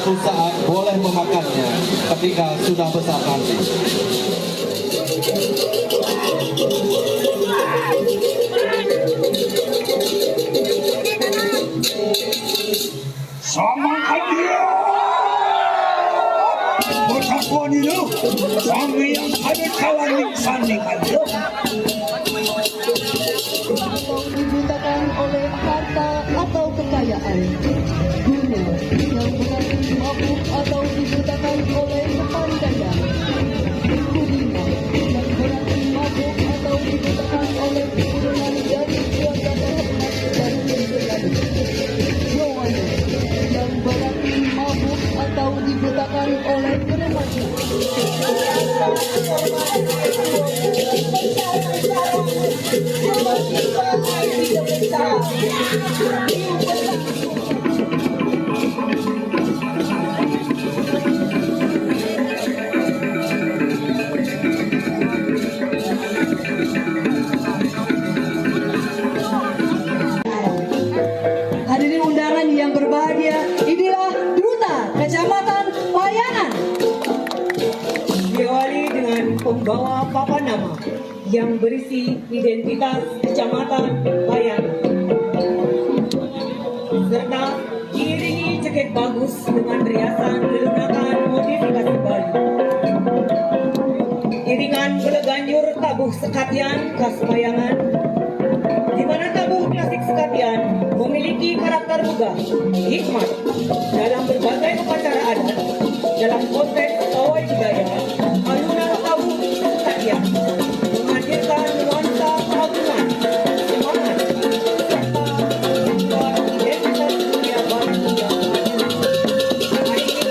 suatu saat boleh memakannya ketika sudah besar nanti. Sama aja. Bersakuan itu, sama yang ada kawan sanding aja. Dibutakan oleh harta atau kekayaan, dunia yang berarti mabuk atau dibutakan oleh kepandaian, kulina yang berarti mabuk atau dibutakan oleh keturunan dari keluarga terhormat dan bergerak, Yowana yang berarti mabuk atau dibutakan oleh remaja. Hadirin undangan yang berbahagia, inilah Duta Kecamatan Payangan. Diawali dengan pembawa papan nama yang berisi identitas Kecamatan Payangan serta diiringi ceket bagus dengan riasan menggunakan modifikasi Bali. Iringan berganjur tabuh sekatian khas Payangan, di mana tabuh klasik sekatian memiliki karakter megah, hikmat dalam berbagai upacara adat dalam konteks pawai budaya. Alunan tabuh sekatian menghadirkan nuansa keagungan, semangat, serta identitas dunia Bali yang maju. Hari ini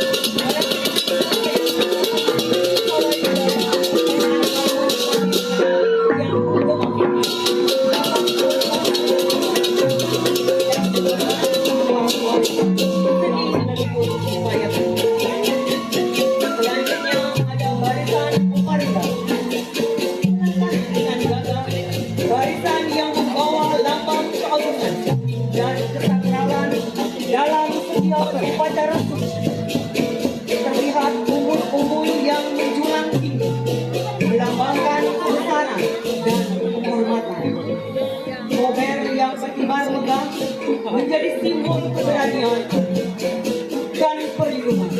selanjutnya ada barisan Uparida dengan gagah, barisan yang membawa lambang keagungan dan kesakralan dalam setiap upacara suci. Terlihat umbul-umbul yang menjulang tinggi melambangkan kebesaran dan penghormatan. Kober yang berkibar megah menjadi simbol keberanian dan perlindungan.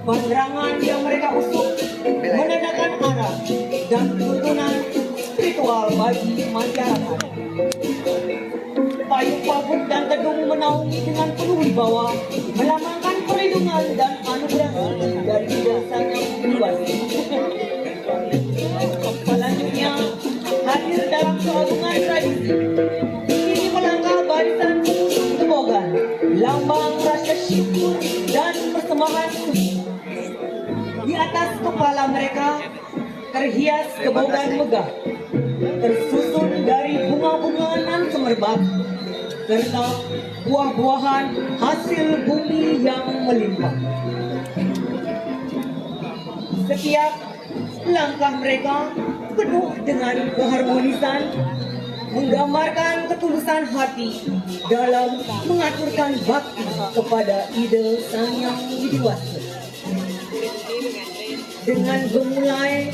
Penerangan yang mereka usung menandakan arah dan tuntunan spiritual bagi masyarakat. Payung pabuk dan kedung menaungi dengan penuh wibawa, melambangkan perlindungan dan anugerah dari Sang Yang Widi. Selanjutnya hadir dalam keagungan tradisi. Ini melangkah barisan Gebogan, lambang rasa syukur dan persembahan suci. Di atas kepala mereka terhias kebogan megah, tersusun dari bunga-bunga nan semerbak, serta buah-buahan hasil bumi yang melimpah. Setiap langkah mereka penuh dengan keharmonisan, menggambarkan ketulusan hati dalam mengaturkan bakti kepada ide Sang Yang Widi Wasa. Dengan gemulai,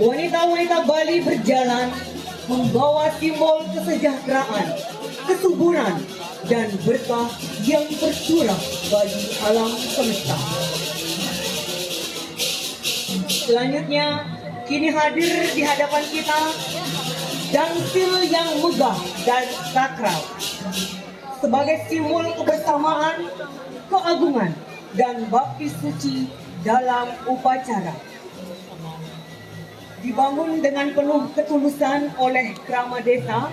wanita-wanita Bali berjalan membawa simbol kesejahteraan, kesuburan, dan berkah yang tercurah bagi alam semesta. Selanjutnya, kini hadir di hadapan kita dangsil yang megah dan sakral sebagai simbol kebersamaan, keagungan, dan bakti suci dalam upacara. Dibangun dengan penuh ketulusan oleh Krama Desa,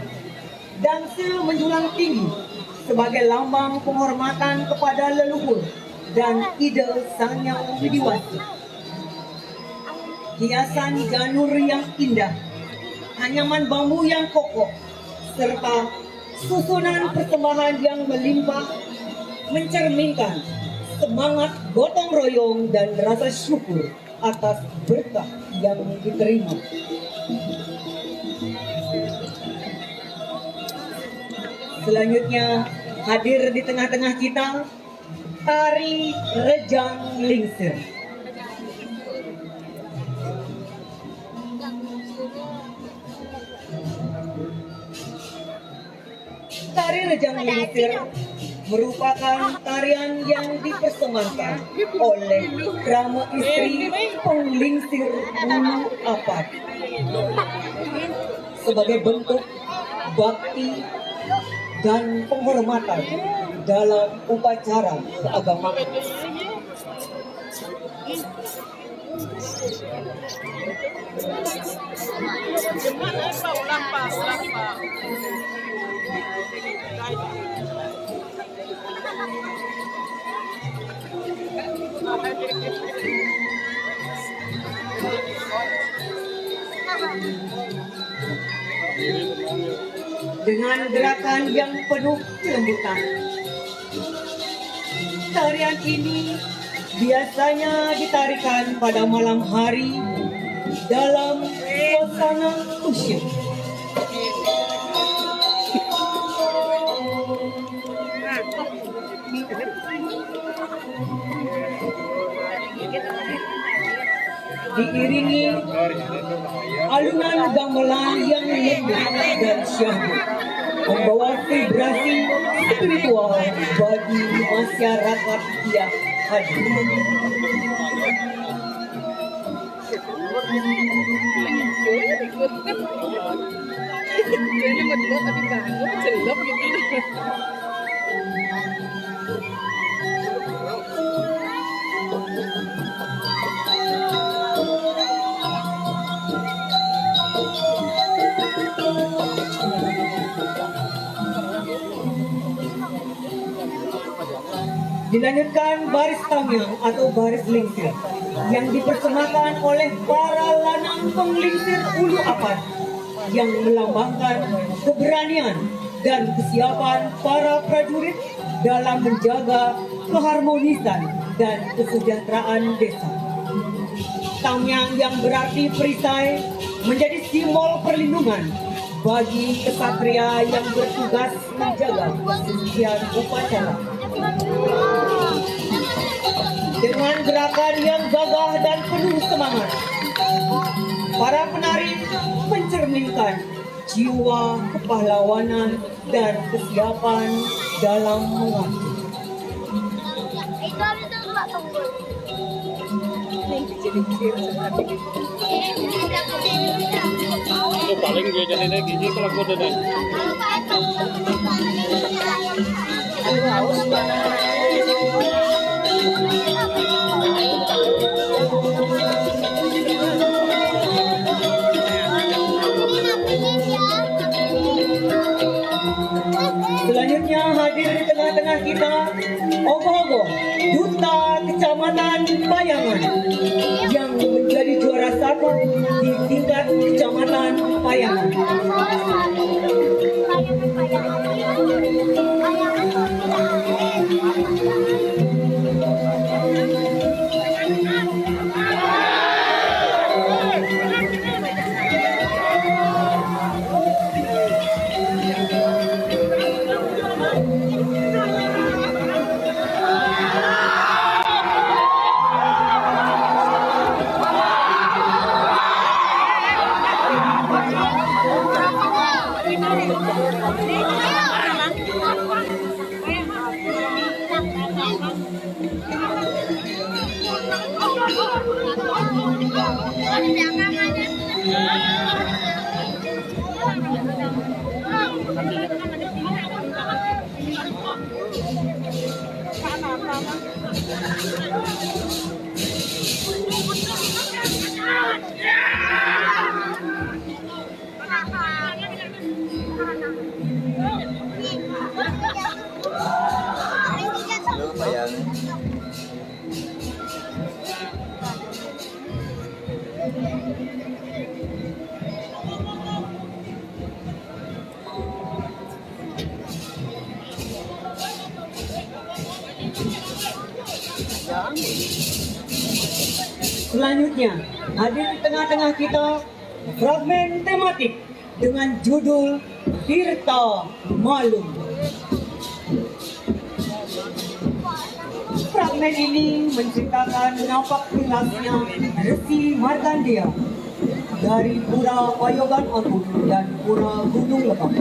dangsil menjulang tinggi sebagai lambang penghormatan kepada leluhur dan ide Sang Yang Widi Wasa. Hiasan janur yang indah, anyaman bambu yang kokoh, serta susunan persembahan yang melimpah mencerminkan semangat gotong royong dan rasa syukur atas berkah yang diterima. Selanjutnya hadir di tengah-tengah kita Tari Rejang Lingsir. Tari Rejang Lingsir merupakan tarian yang dipersembahkan oleh krama istri penglingsir Ulu Apad sebagai bentuk bakti dan penghormatan dalam upacara keagamaan. Dengan gerakan yang penuh kelembutan, tarian ini biasanya ditarikan pada malam hari dalam suasana khusyuk. Diiringi alunan gamelan yang lembut dan syahdu, membawa vibrasi spiritual bagi masyarakat yang hadir. Dilanjutkan baris tamiang atau baris lingsir yang dipersembahkan oleh para lanang penglingsir Ulu Apad yang melambangkan keberanian dan kesiapan para prajurit dalam menjaga keharmonisan dan kesejahteraan desa. Tamiang yang berarti perisai menjadi simbol perlindungan bagi kesatria yang bertugas menjaga kesucian upacara. Dengan gerakan yang gagah dan penuh semangat, para penari mencerminkan jiwa kepahlawanan dan kesiapan dalam mengabdi. Itu paling gue jadi gini kalau gue udah Selanjutnya hadir di tengah-tengah kita Ogo-Ogo, Duta Kecamatan Payangan yang menjadi juara satu di tingkat Kecamatan Payangan. Selanjutnya, hadir di tengah-tengah kita fragmen tematik dengan judul Tirta Malum. Dongeng ini menceritakan napak tilasnya Resi Markandeya dari Pura Payogan Agung dan Pura Gunung Lebak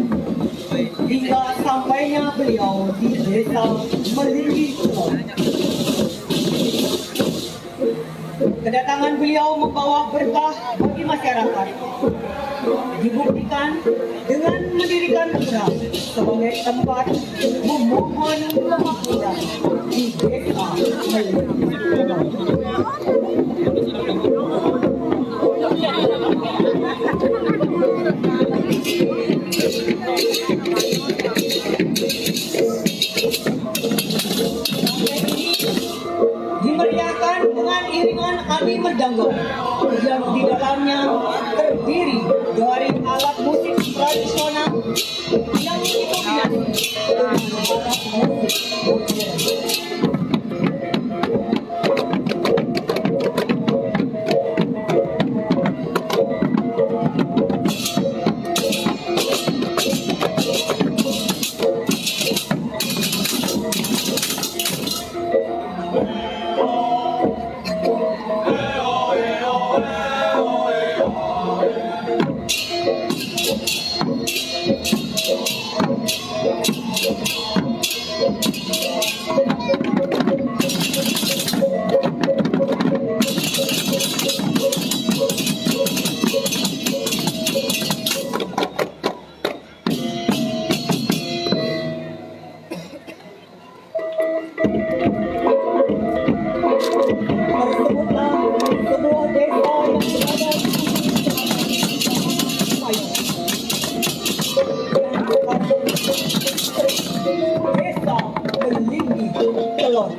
hingga sampainya beliau di desa Melinggi Kulon. Kedatangan beliau membawa berkah bagi masyarakat. Dibuktikan dengan mendirikan pura sebagai tempat memohon kemakmuran di desa Melinggi Kulon. Dimeriahkan dengan iringan adi merdangga yang di dalamnya terdiri dari alat musik tradisional yang dikombinasi dengan alat musik modern. Tersebutlah sebuah desa yang berada di Desa Melinggi Kulon.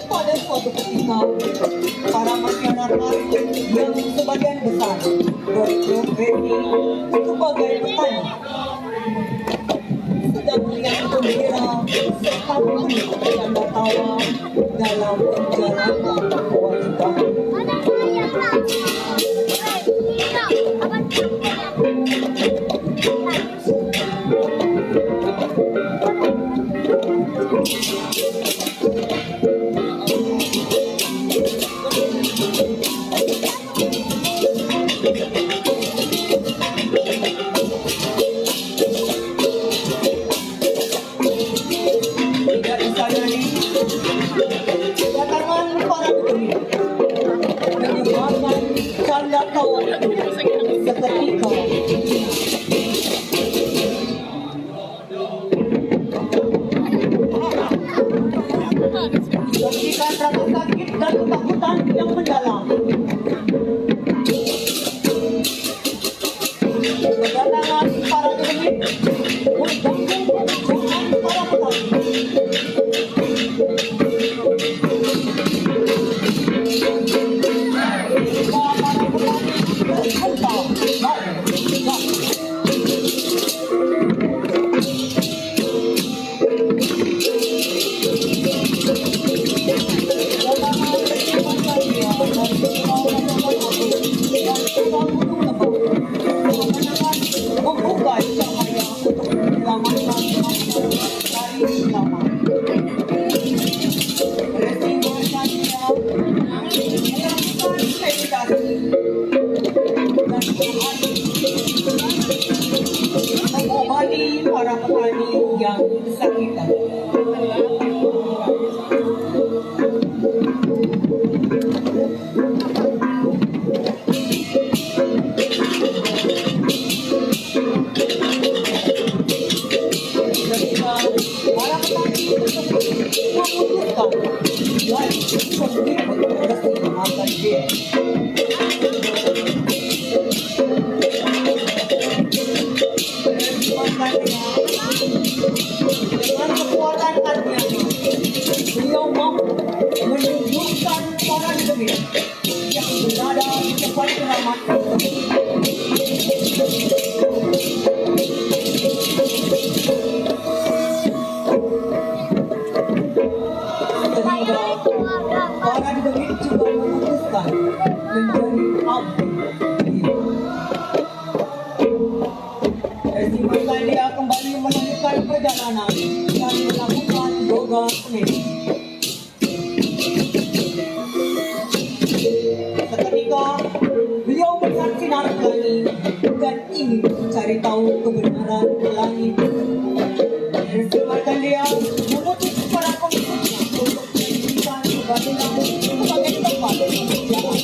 Pada suatu ketika, para masyarakat yang sebagian besar berprofesi sebagai petani sedang melihat gembira serta memenuhi tanda tawa dalam menjalankan kewajiban. Tidak disayangkan kedatangan para petani menyebabkan tanda tawa seketika memberikan rasa sakit dan ketakutan yang mendalam. Kedatangan para demit mengganggu pekerjaan para petani. Para petani berhentak membuka cahaya untuk menyelamatkan masyarakat dari lama. Resi Markandeya melakukan meditasi dan berhati mengobati para petani yang kesakitan. Para petani tersebut memutuskan dari pengikut Resi Markandeya. Resi Markandeya dengan kekuatan hatinya, beliau mampu menunjukkan para demit yang berada di tempat keramat sehingga para demit juga memutuskan perjalanan dan melakukan yoga sendiri. Seketika beliau melihat sinar pelangi dan ingin mencari tahu kebenaran pelangi. Disebabkan dia mengutus para pengikutnya untuk menjadikan Baturan sebagai tempat pekerjaan.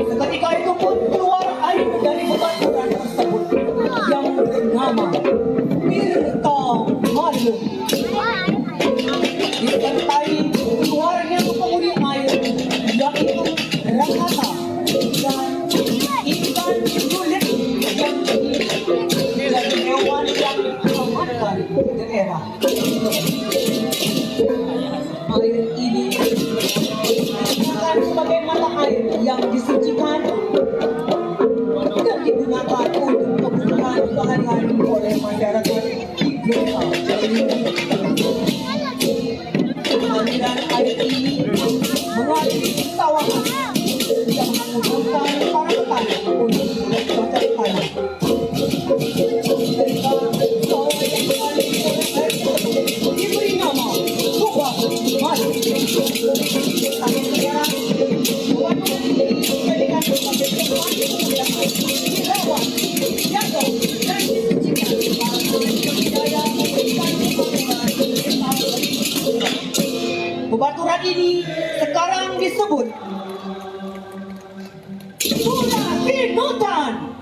Seketika itu pun keluar air dari bebaturan tersebut yang bernama Tirta Malu. Disertai keluarnya penghuni air yaitu Rakata dan ikan kulit yang menjadi hewan yang diamankan daerah. Air ini digunakan sebagai mata air yang disucikan dan digunakan untuk kebutuhan sehari-hari oleh masyarakat di desa ini. Aliran air ini mengaliri kawasan yang memudahkan para petani untuk bercocok tanam. Ketika sawah yang mengaliri air tersebut diberi nama Subah Madu. Tahun sekarang, Baturan ini dijadikan sebagai tempat pekerjaan, dirawat, dijaga, dan disucikan para budaya memberikan pembangunan desa. Bebaturan ini sekarang disebut Surakinutan.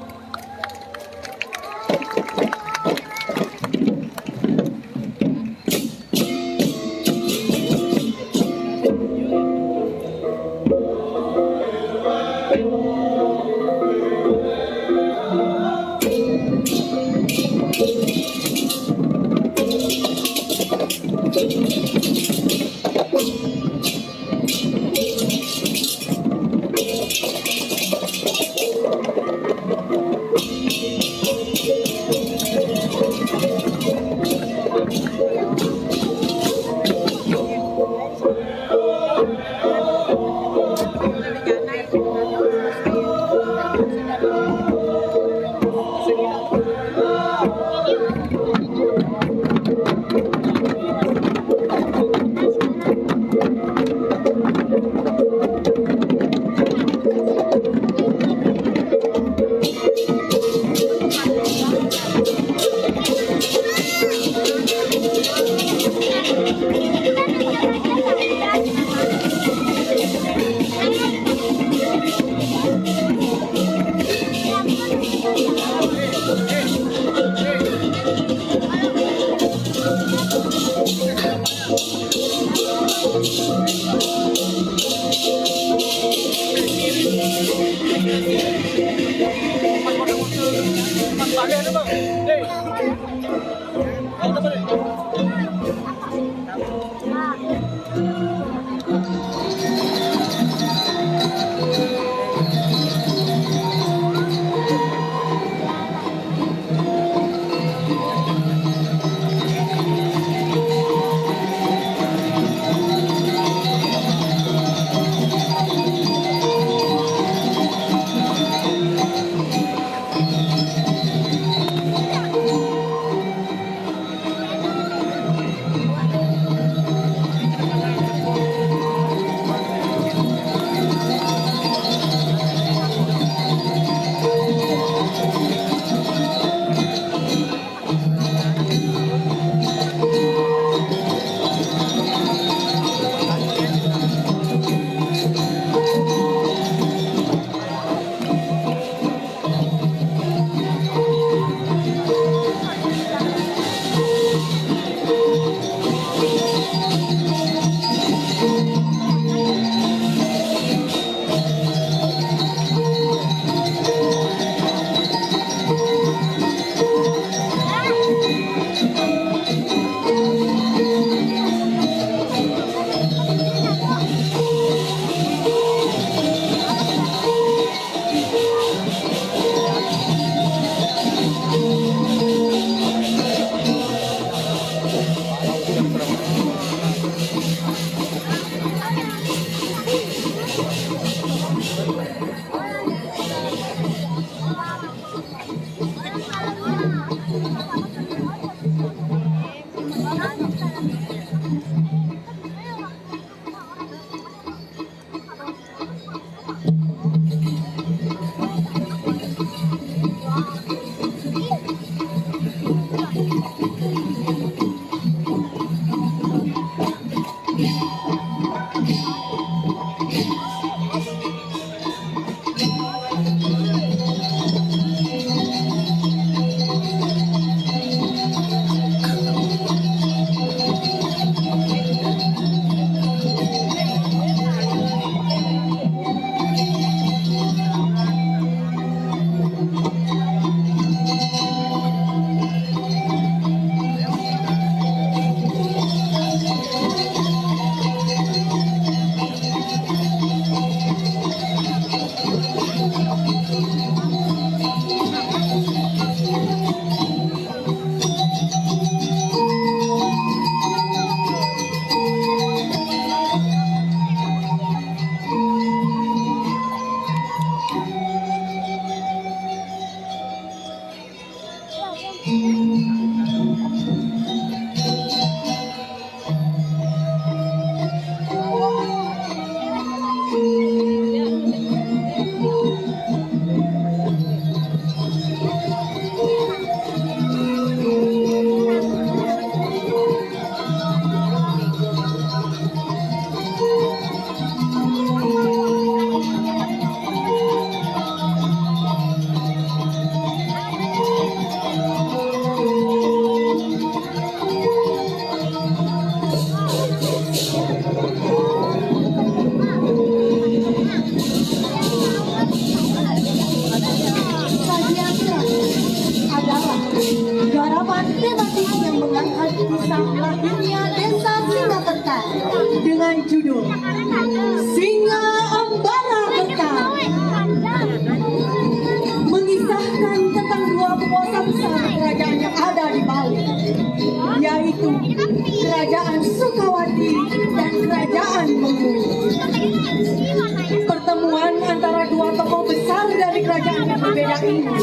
ini,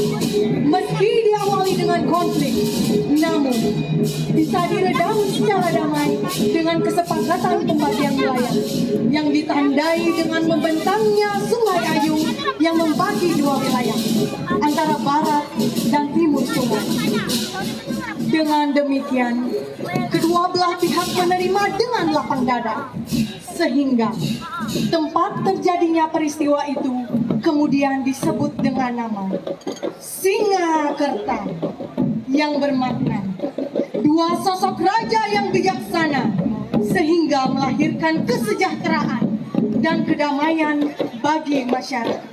meski diawali dengan konflik, namun bisa diredam secara damai dengan kesepakatan pembagian wilayah yang ditandai dengan membentangnya Sungai Ayu yang membagi dua wilayah antara barat dan timur sungai. Dengan demikian, kedua belah pihak menerima dengan lapang dada, sehingga tempat terjadinya peristiwa itu kemudian disebut dengan nama Singakerta, yang bermakna dua sosok raja yang bijaksana, sehingga melahirkan kesejahteraan dan kedamaian bagi masyarakat.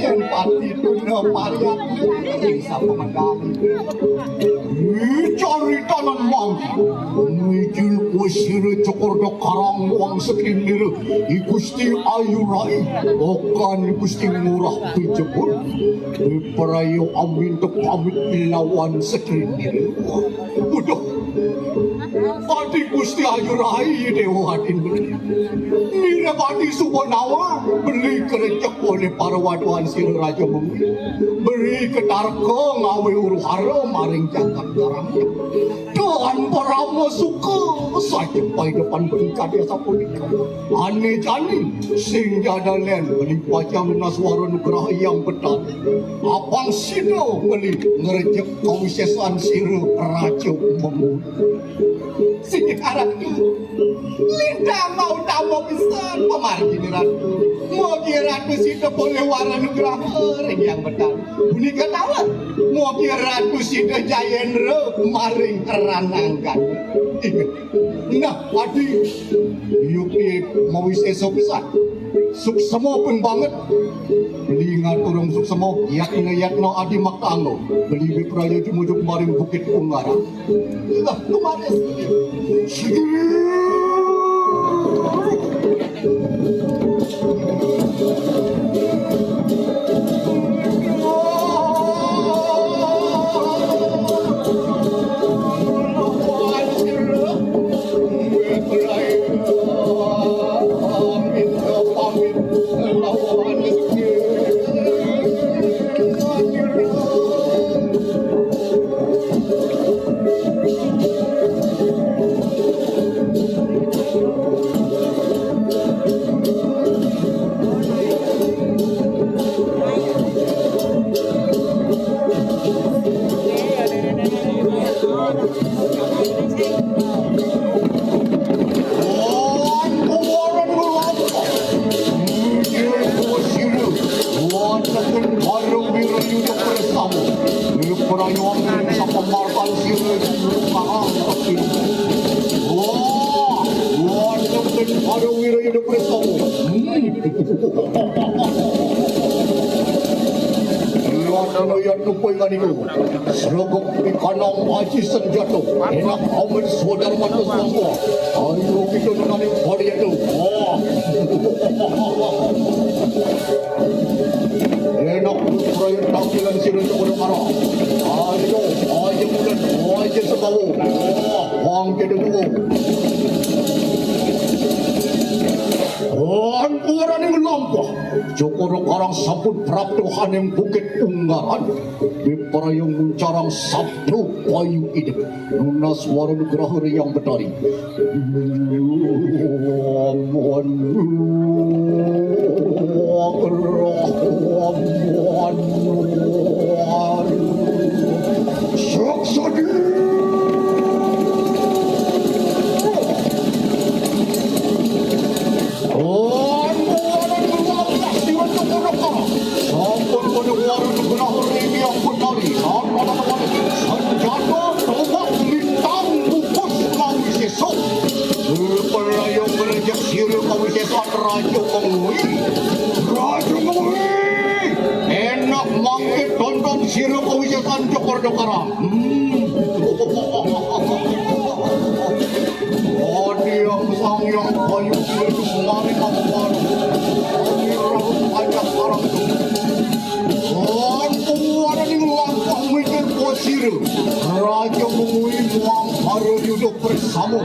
Yang pati tuna parian Jingsa pemandang Cari tanan mangki Mijil kusir cokor do karang wang sekinir Igusti ayu rai Okan igusti murah pijebun Perayu amin te pamit lawan sekinir Udah Pati gusti ayu rai dewa hadin beli Mira pati subonawa Beli kerejak oleh para waduan sir raja mungkin Beri ketarko ngawe uruhara maring jangkat garamnya Dan parama suka Sajepai depan berikah desa punika Ane jani Sing jadalen beli pajang naswara nugraha yang betal Abang sino beli ngerejek kawisesan sir raja mungkin Sekarang itu Linda mau tamu pisan pemargin ratu Mau ratu sida boleh wara nugraha yang betal Bunika tawa Mau ratu sida jayendra maring keranangkan Nah adi Yuk mau esok pisan Suk semua pun banget Beli ngaturang suk semua Yakna adi maktangno Beli bipraya jumujuk maring bukit Ungarang Nah kemarin Serogok ikanang haji senjata enak amin saudara mata semua ayo kita nangani pada itu enak proyek tampilan sirun cokor marah ayo bulan ayo sebawu wang kedua Anpuran yang lampah Jokoro karang sampun praptohan yang bukit Ungaran Diperayung mencarang sabtu payu hidup Nuna suara nugraha yang betari Saksadi enak mangkit tonton siro kawijasan cokor dokara yang sang yang kayu itu mari kawan ajak orang itu ada di langkah mikir posir raja mengui muang baru hidup bersama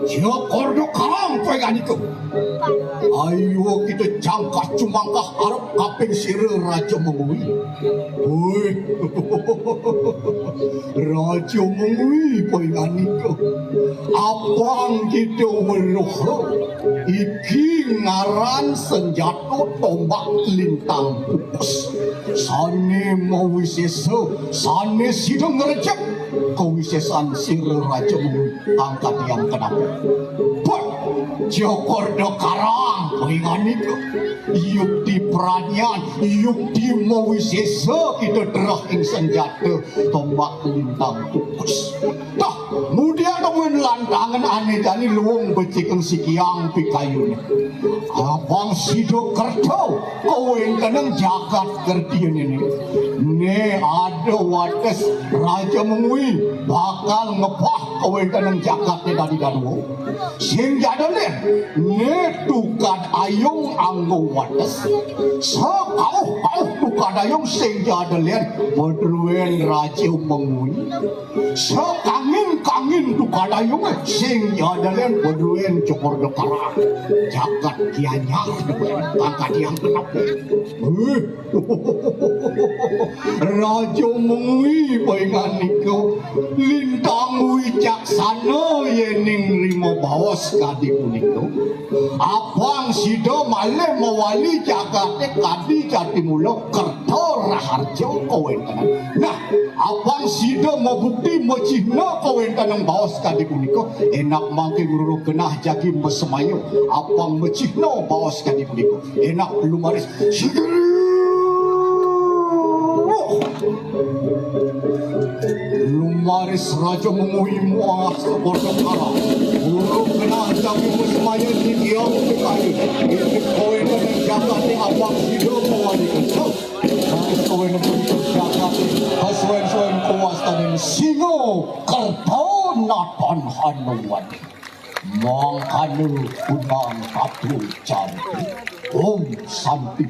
Jokor do karang pegang itu. Ayo kita jangkah cumangkah Arab kaping sire raja mengui. Oi, raja mengui pegang itu. Abang kita meluh. Iki ngaran senjata tombak lintang pupus. Sane mau wisesa, sane sidang ngerejek. Kewisesan sire raja mengui angkat yang kenapa. Jokordo Karang pengingan itu yukti peranyan yukti mawisesa kita derah ing senjata tombak lintang tukus dah kemudian temen lantangan aneh jani luwung becikeng sikiang pikayun abang sido kerto kawin tenang jagat kerdian ini ne ada wates raja mengui bakal ngepah kawin tenang jagatnya dari gaduh sing jadalen ne tukan ayung anggo wates sakau tukan ayung sing jadalen modruen raja mengui sakangin tukan ayung sing jadalen modruen Jokordo Karang jagat kianyar angkat yang kenap raja mengui pengan niko lintang wicaksana yening rimo bawas kadi puniko abang sido male mawali jagate kadi jati mulo kerto raharjo kawen kanan nah abang sido mabukti macihna kawen kanang bawas kadi puniko enak mangke guru genah jagi mesemayo abang macihna bawas kadi puniko enak lumaris lumaris raja memuhimu angas ke Jokordo Karang buruk kena jami mesmaya di tiang kekali ini kowe dan jagat di abang hidup mewalikan kowe dan jagat hasuen-suen kuas dan singo kerto natan hanuan mangkanu unang katu cantik santi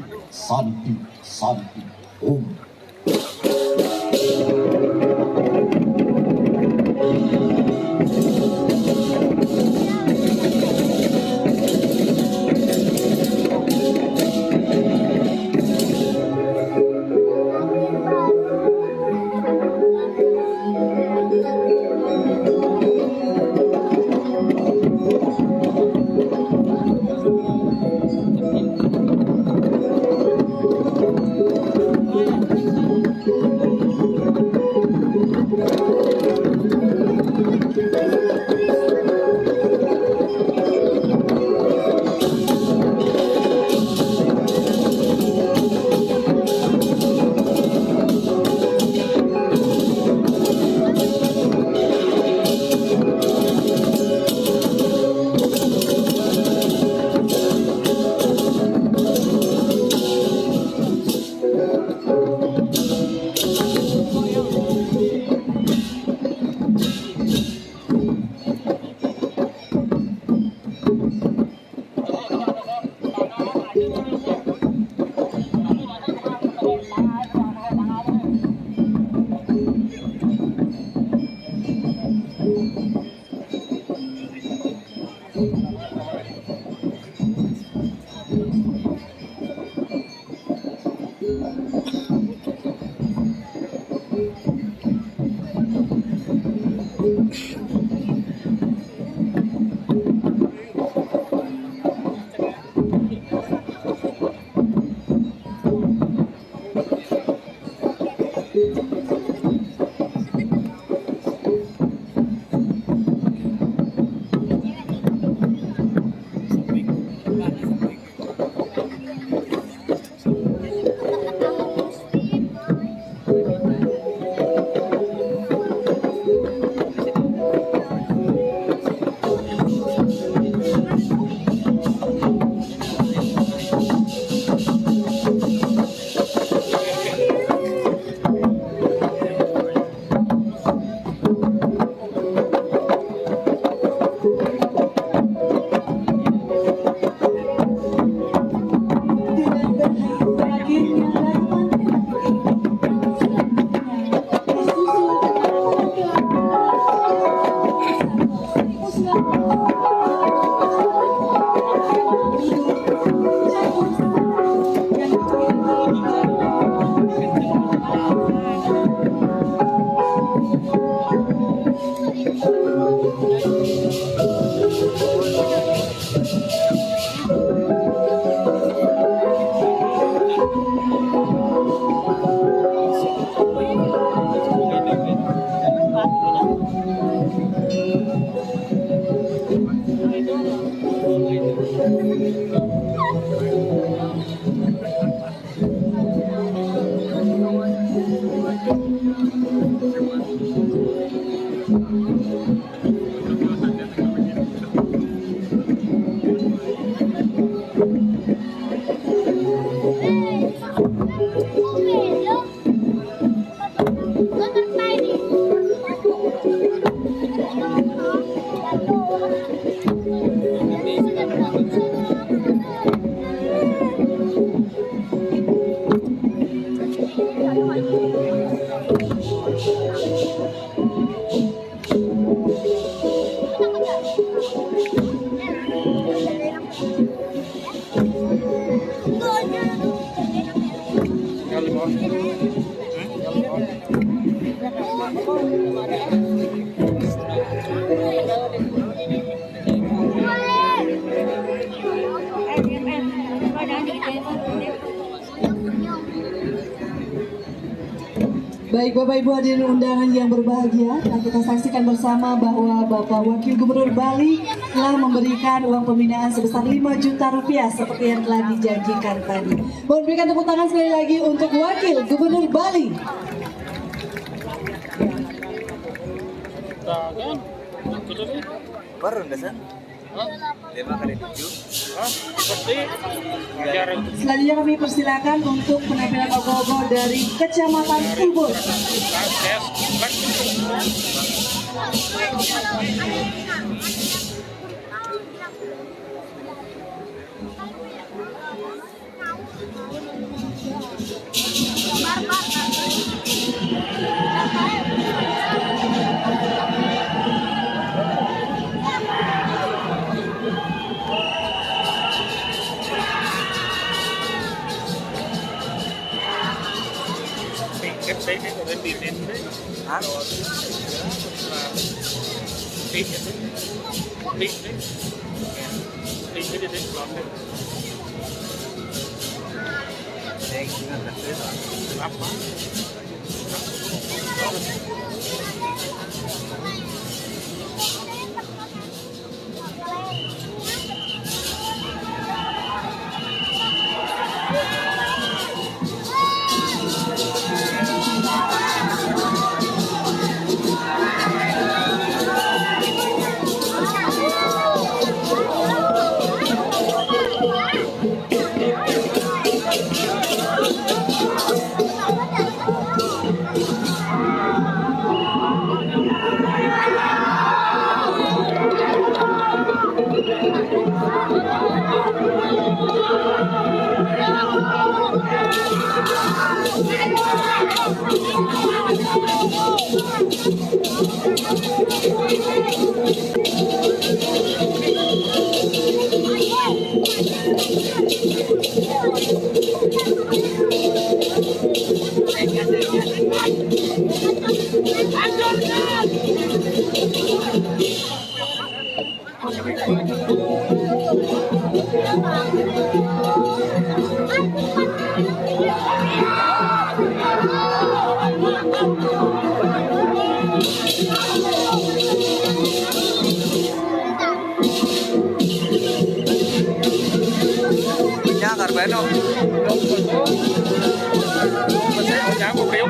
Baik Bapak Ibu hadirin undangan yang berbahagia, nah kita saksikan bersama bahwa Bapak Wakil Gubernur Bali telah memberikan uang pembinaan sebesar 5 juta rupiah seperti yang telah dijanjikan tadi. Mohon berikan tepuk tangan sekali lagi untuk Wakil Gubernur Bali. Baru Dasan? 5x7. Seperti ajar Selanjutnya kami persilakan untuk penampilan ogoh-ogoh dari Kecamatan Ubud. Cái của bên biển đến đấy. Hả? Biển đấy. Biển đấy. Biển cái đấy lắm đấy. Đây cũng là thật đấy rồi. Lắm quá. Nhà cả bé đâu? Mình sẽ có giá một phiếu.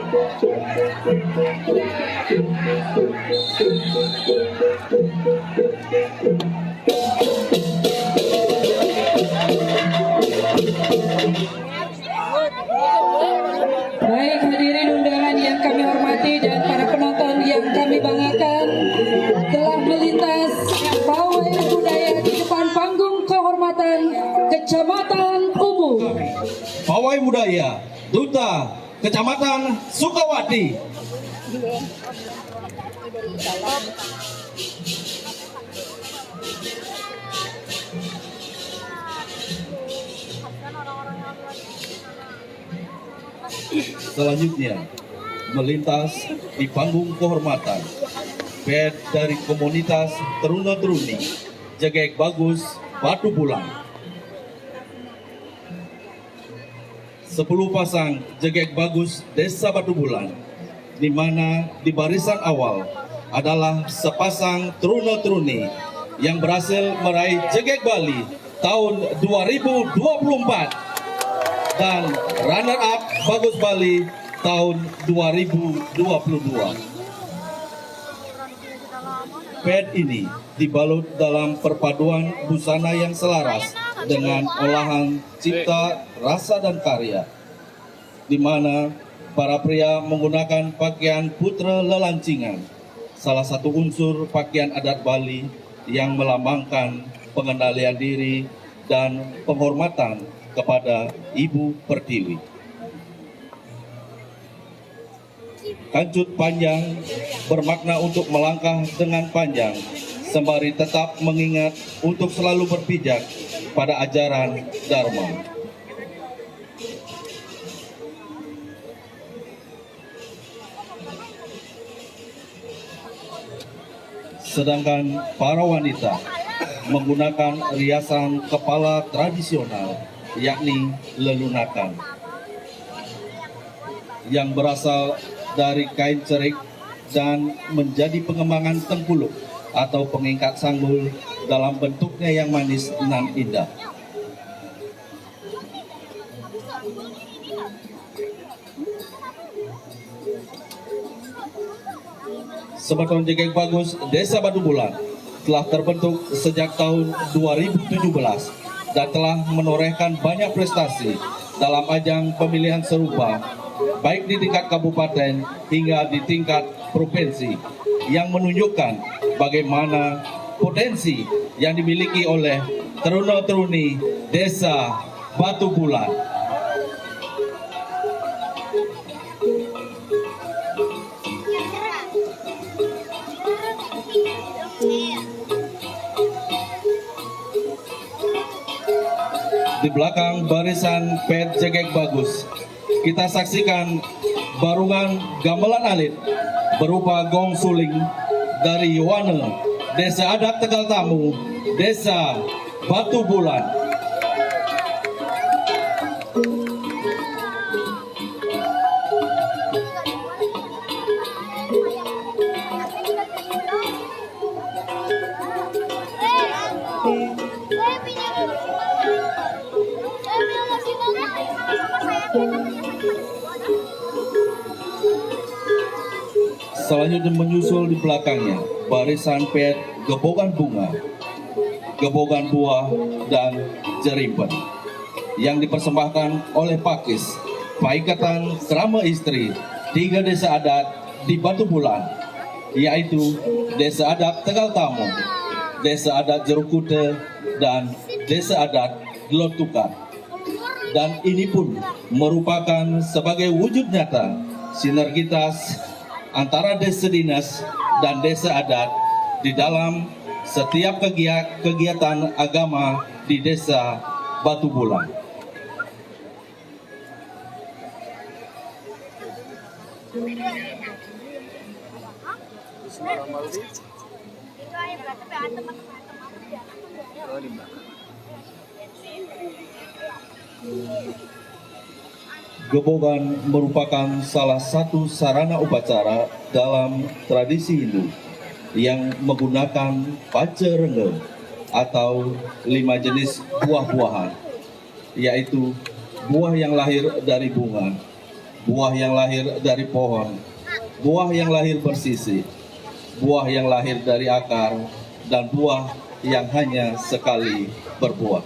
Baik hadirin undangan yang kami hormati dan para penonton yang kami banggakan, telah melintas pawai budaya di depan panggung kehormatan Kecamatan Ubu. Pawai budaya Duta Kecamatan Sukawati. Selanjutnya melintas di panggung kehormatan band dari komunitas Teruna Teruni Jegek Bagus Batu Bulan. 10 pasang Jegek Bagus Desa Batu Bulan, di mana di barisan awal adalah sepasang Teruna Teruni yang berhasil meraih Jegek Bali tahun 2024 dan runner up Bagus Bali tahun 2022. Band ini dibalut dalam perpaduan busana yang selaras dengan olahan cipta, rasa dan karya, di mana para pria menggunakan pakaian putra lelancingan, salah satu unsur pakaian adat Bali yang melambangkan pengendalian diri dan penghormatan kepada Ibu Pertiwi. Kancut panjang bermakna untuk melangkah dengan panjang, sembari tetap mengingat untuk selalu berpijak pada ajaran Dharma. Sedangkan para wanita menggunakan riasan kepala tradisional, yakni lelunakan, yang berasal dari kain cerik dan menjadi pengembangan tengkuluk atau pengikat sanggul dalam bentuknya yang manis dan indah. Sebaton Jegek Bagus Desa Batu Bulan telah terbentuk sejak tahun 2017 dan telah menorehkan banyak prestasi dalam ajang pemilihan serupa, baik di tingkat kabupaten hingga di tingkat provinsi, yang menunjukkan bagaimana potensi yang dimiliki oleh teruna-teruni Desa Batu Bulan. Di belakang barisan band Jegek Bagus, kita saksikan barungan gamelan alit berupa gong suling dari Yowane, Desa Adat Tegal Tamu, Desa Batu Bulan. Selanjutnya menyusul di belakangnya barisan pet gebogan bunga, gebogan buah, dan jerimpen yang dipersembahkan oleh Pakis, Paikatan Krama Istri 3 desa adat di Batu Bulan, yaitu Desa Adat Tegal Tamu, Desa Adat Jerukute, dan Desa Adat Glotukan. Dan ini pun merupakan sebagai wujud nyata sinergitas antara desa dinas dan desa adat di dalam setiap kegiatan agama di Desa Batu Bulan. Gebogan merupakan salah satu sarana upacara dalam tradisi Hindu yang menggunakan pace rengge atau 5 jenis buah-buahan, yaitu buah yang lahir dari bunga, buah yang lahir dari pohon, buah yang lahir bersisi, buah yang lahir dari akar, dan buah yang hanya sekali berbuah.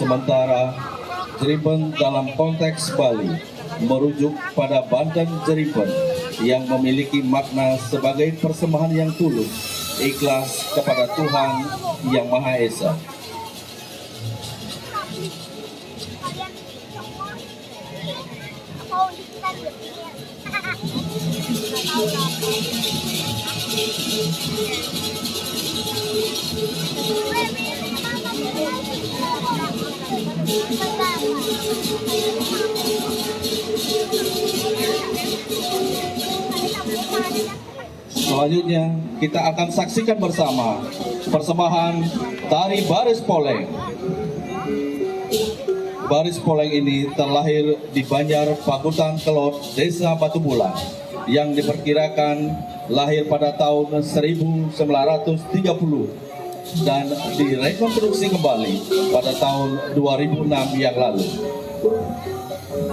Sementara Jeripen dalam konteks Bali merujuk pada Banten Jeripen yang memiliki makna sebagai persembahan yang tulus, ikhlas kepada Tuhan Yang Maha Esa. Selanjutnya kita akan saksikan bersama persembahan tari Baris Poleng. Baris Poleng ini terlahir di Banjar Pakutan Kelot, Desa Batu Bulan, yang diperkirakan lahir pada tahun 1930 dan direkonstruksi kembali pada tahun 2006 yang lalu.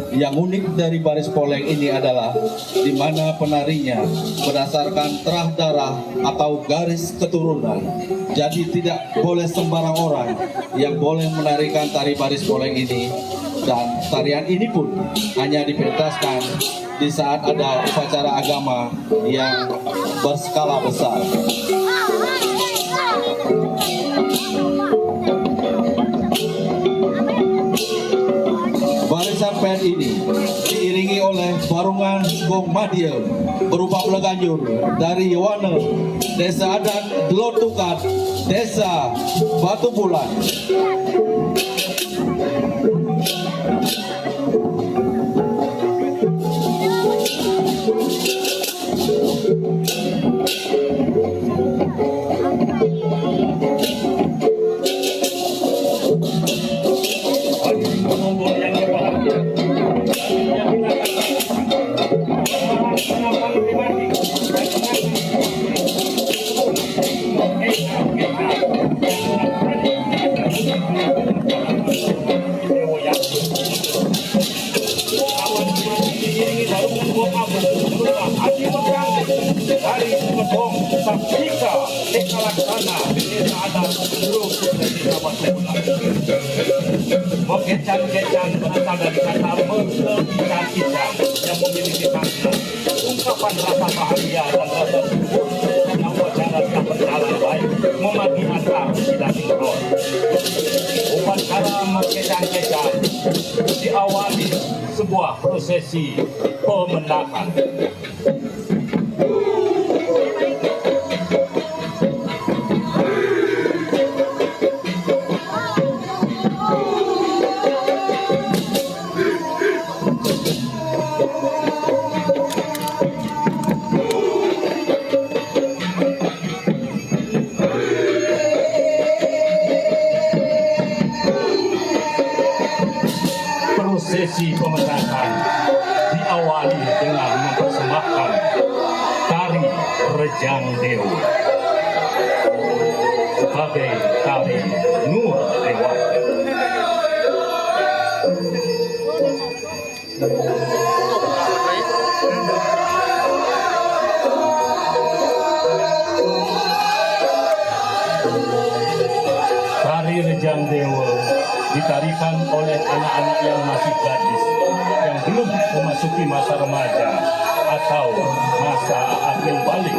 Yang unik dari Baris Poleng ini adalah di mana penarinya berdasarkan terah darah atau garis keturunan. Jadi tidak boleh sembarang orang yang boleh menarikan tari Baris Poleng ini, dan tarian ini pun hanya dipentaskan di saat ada upacara agama yang berskala besar. Barisan pen ini diiringi oleh barungan gong madiel berupa Bleganjur dari Wane, Desa Adat Delotukat, Desa Batu Bulan. Kecan-kecan berasal dari kata mengekican-kican yang memiliki makna ungkapan rasa bahagia dan rasa syukur karena upacara telah berjalan baik, memati mata tidak roh. Upacara mengecan-kecan diawali sebuah prosesi pemendakan. Prosesi pemendakan diawali dengan mempersembahkan tari Rejang Dewa sebagai tari Nur Dewa. Tari Rejang Dewa ditarikan oleh anak-anak yang masih gadis, yang belum memasuki masa remaja atau masa akil balik.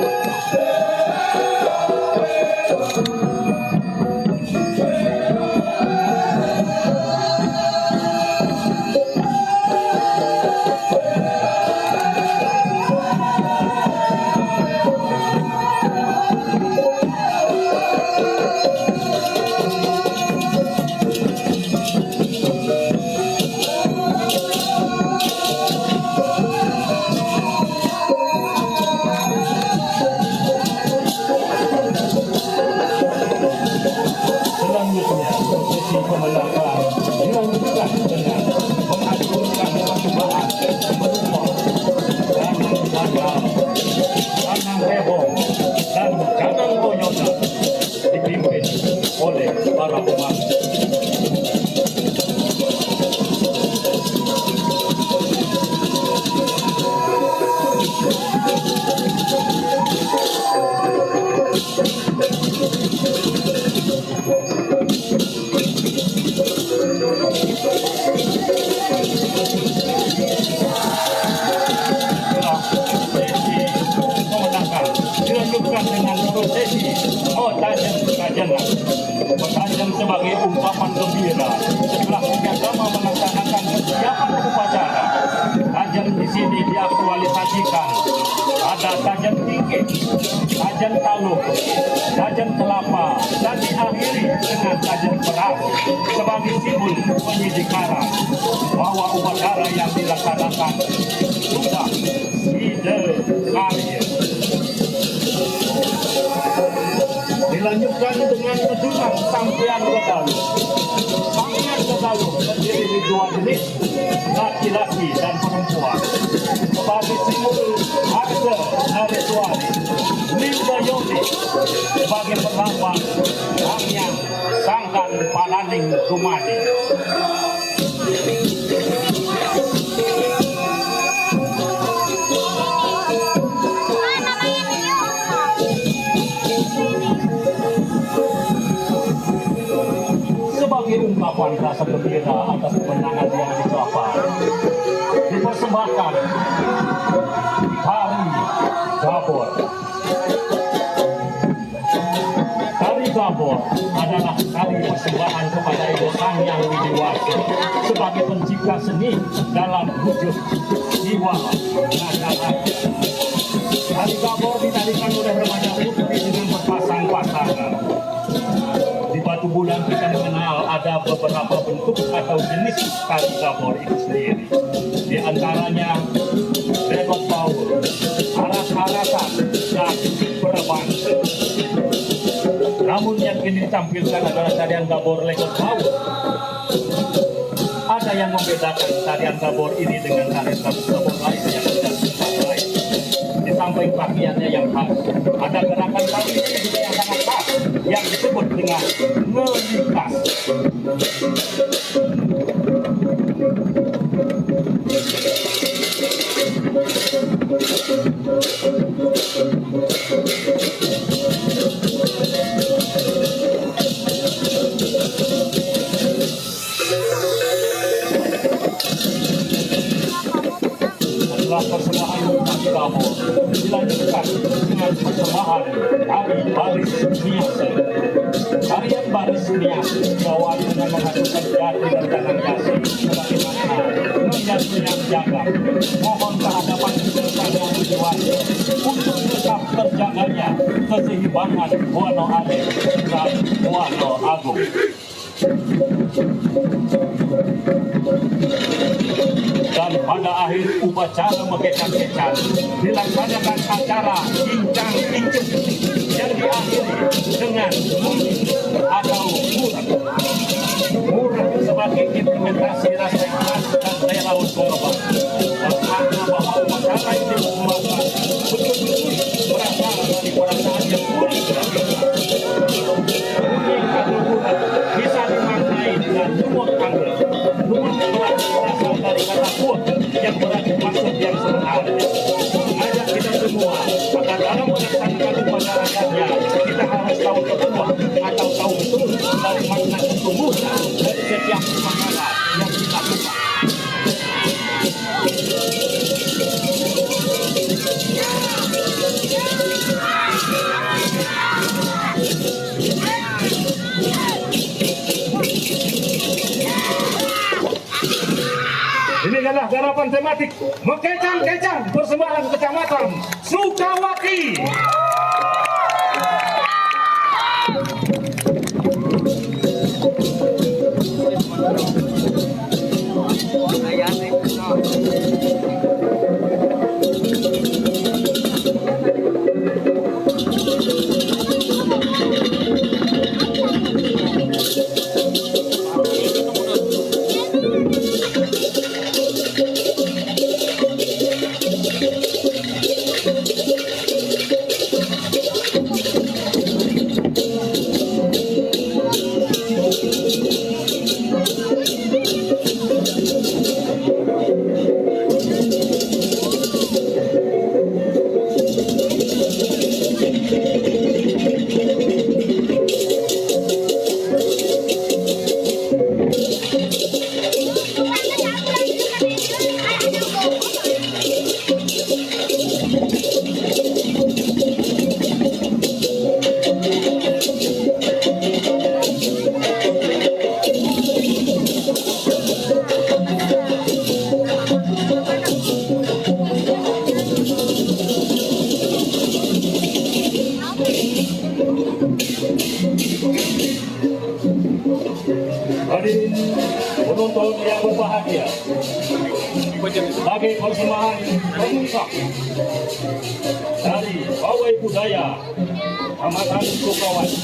sebagai ungkapan gembira setelah kerjasama melaksanakan persiapan upacara. Sajen di sini diaktualisasikan ada sajen tinggi, sajen taluk, sajen kelapa, dan diakhiri dengan sajen beras sebagai simbol penyidikaran bahwa upacara yang dilaksanakan sudah akhir. Dilanjutkan dengan pejuang Sampian Begaluh. Sampian Begaluh terdiri dari dua jenis, laki-laki dan perempuan. Sebagai simbol akte ritual, Linda Yoni sebagai perlambang Sangyang Sangkan Palaning Dumadi. Sebagai ungkapan rasa gembira atas kemenangan yang dicapai, dipersembahkan Tari Gabor. Tari Gabor adalah tari persembahan kepada Ibu Sangyang Widiwasi sebagai pencipta seni dalam wujud jiwa masyarakat. Tari Gabor ditarikan oleh remaja putri dengan berpasang-pasangan. Di Batu Bulan kita mengenal ada beberapa bentuk atau jenis tari Gabor itu sendiri. Di antaranya rekod power, arak-arakan, dan berbangsa. Namun yang kini ditampilkan adalah tarian Gabor rekod power. Ada yang membedakan tarian Gabor ini dengan tarian Gabor lain yang tidak lain. Di samping pakaiannya yang khas, ada gerakan tari ini yang sangat khas yang disebut dengan ngelikas. Setelah persembahan Tari Gabor dilanjutkan dengan persembahan Tari Baris Niasen. Tarian Baris Niasen diawali dengan menghasilkan jati dan jangan yasi sebagaimana menyanyian jaga. Mohon kehadapan bersama Widiwasi untuk tetap terjaganya keseimbangan Buano Ade dan Buano Agung. Dan pada akhir upacara mekecang-kecang dilaksanakan acara kincang-kincung yang diakhiri dengan atau murah. Murah sebagai implementasi rasa ikhlas dan rela korban. Dan karena bahwa upacara ini merupakan betul-betul berasal dari perasaan yang unik dan unik atau mudah bisa dimaknai dengan lumut anggur. Lumut berasal dari kata kuat yang berarti maksud yang sebenarnya. Mengajak kita semua agar dalam melaksanakan upacaraannya kita harus tahu kedua atau tahu betul dari makna sesungguhnya dari setiap upacara yang kita lakukan. Ini adalah garapan tematik Mekecang-Kecang persembahan Kecamatan Sukawati. bahagia sebagai persembahan pengungkap dari pawai budaya Kecamatan Sukawati.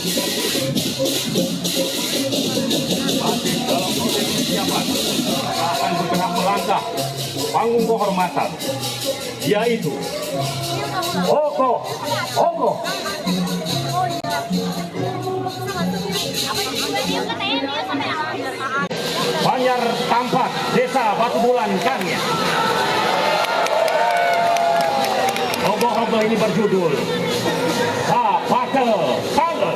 Masih dalam proses persiapan, kita akan bergerak melangkah panggung kehormatan, yaitu Ogo. Banjar Tampak, Desa Batu Bulan, Kanya. Ogo ini berjudul Sapata Kala.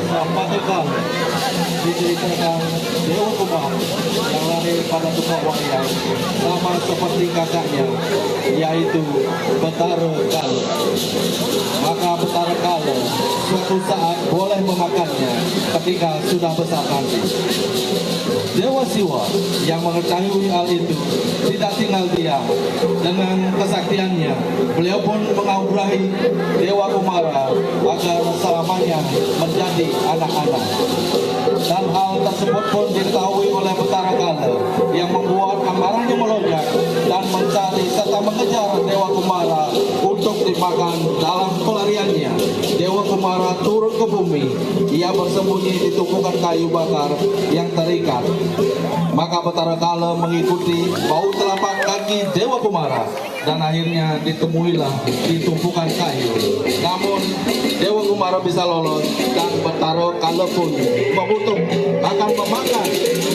Sapata Kala diceritakan Dewa Kumar yang lahir pada tukang wayang sama seperti kakaknya, yaitu Betara Kala. Maka Betara Kala suatu saat boleh memakannya ketika sudah besar nanti. Dewa Siwa yang mengetahui hal itu tidak tinggal diam. Dengan kesaktiannya, beliau pun menganugerahi Dewa Kumara agar selamanya menjadi anak-anak. Dan hal tersebut pun diketahui oleh Betara Kala yang membuat amarahnya melonjak dan mencari serta mengejar Dewa Kumara untuk dimakan. Dalam pelariannya, Dewa Kumara turun ke bumi. Ia bersembunyi di tumpukan kayu bakar yang terikat. Maka Betara Kala mengikuti bau telapak kaki Dewa Kumara dan akhirnya ditemuilah di tumpukan kayu. Namun Dewa Kumara bisa lolos dan Betara Kala pun mengutuk akan memakan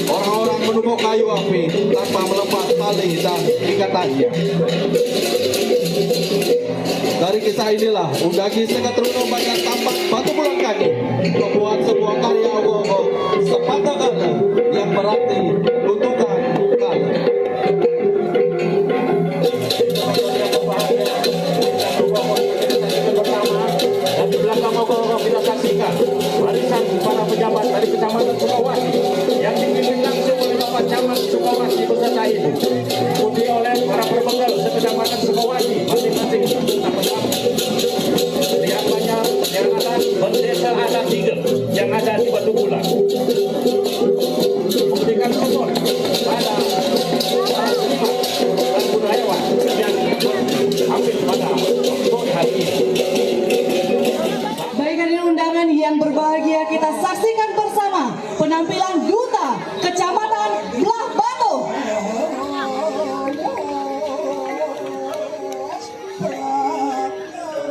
orang-orang menumpuk kayu api tanpa melepas tali dan ikatannya. Dari kisah inilah Undagi Segatruno Banjar Tampak Batu Bulan Kaki membuat sebuah karya Ogo-Ogo Sapata Kala yang berarti kutukan Kala. Dan di belakang Ogo-Ogo kita saksikan barisan para pejabat dari Kecamatan Sukawati yang dipimpin langsung oleh Bapak Camat Sukawati beserta ibu, diikuti oleh para perbengkel sekecamatan Sukawati masing-masing beserta pendamping. Lihat banyak deretan bendera adat tiga yang ada di Batu Bulan. Memberikan support pada para seniman dan budayawan yang hampir pada hari ini. Baik hadirin undangan yang berbahagia, kita saksikan bersama penampilan Duta Kecamatan Belah Batu.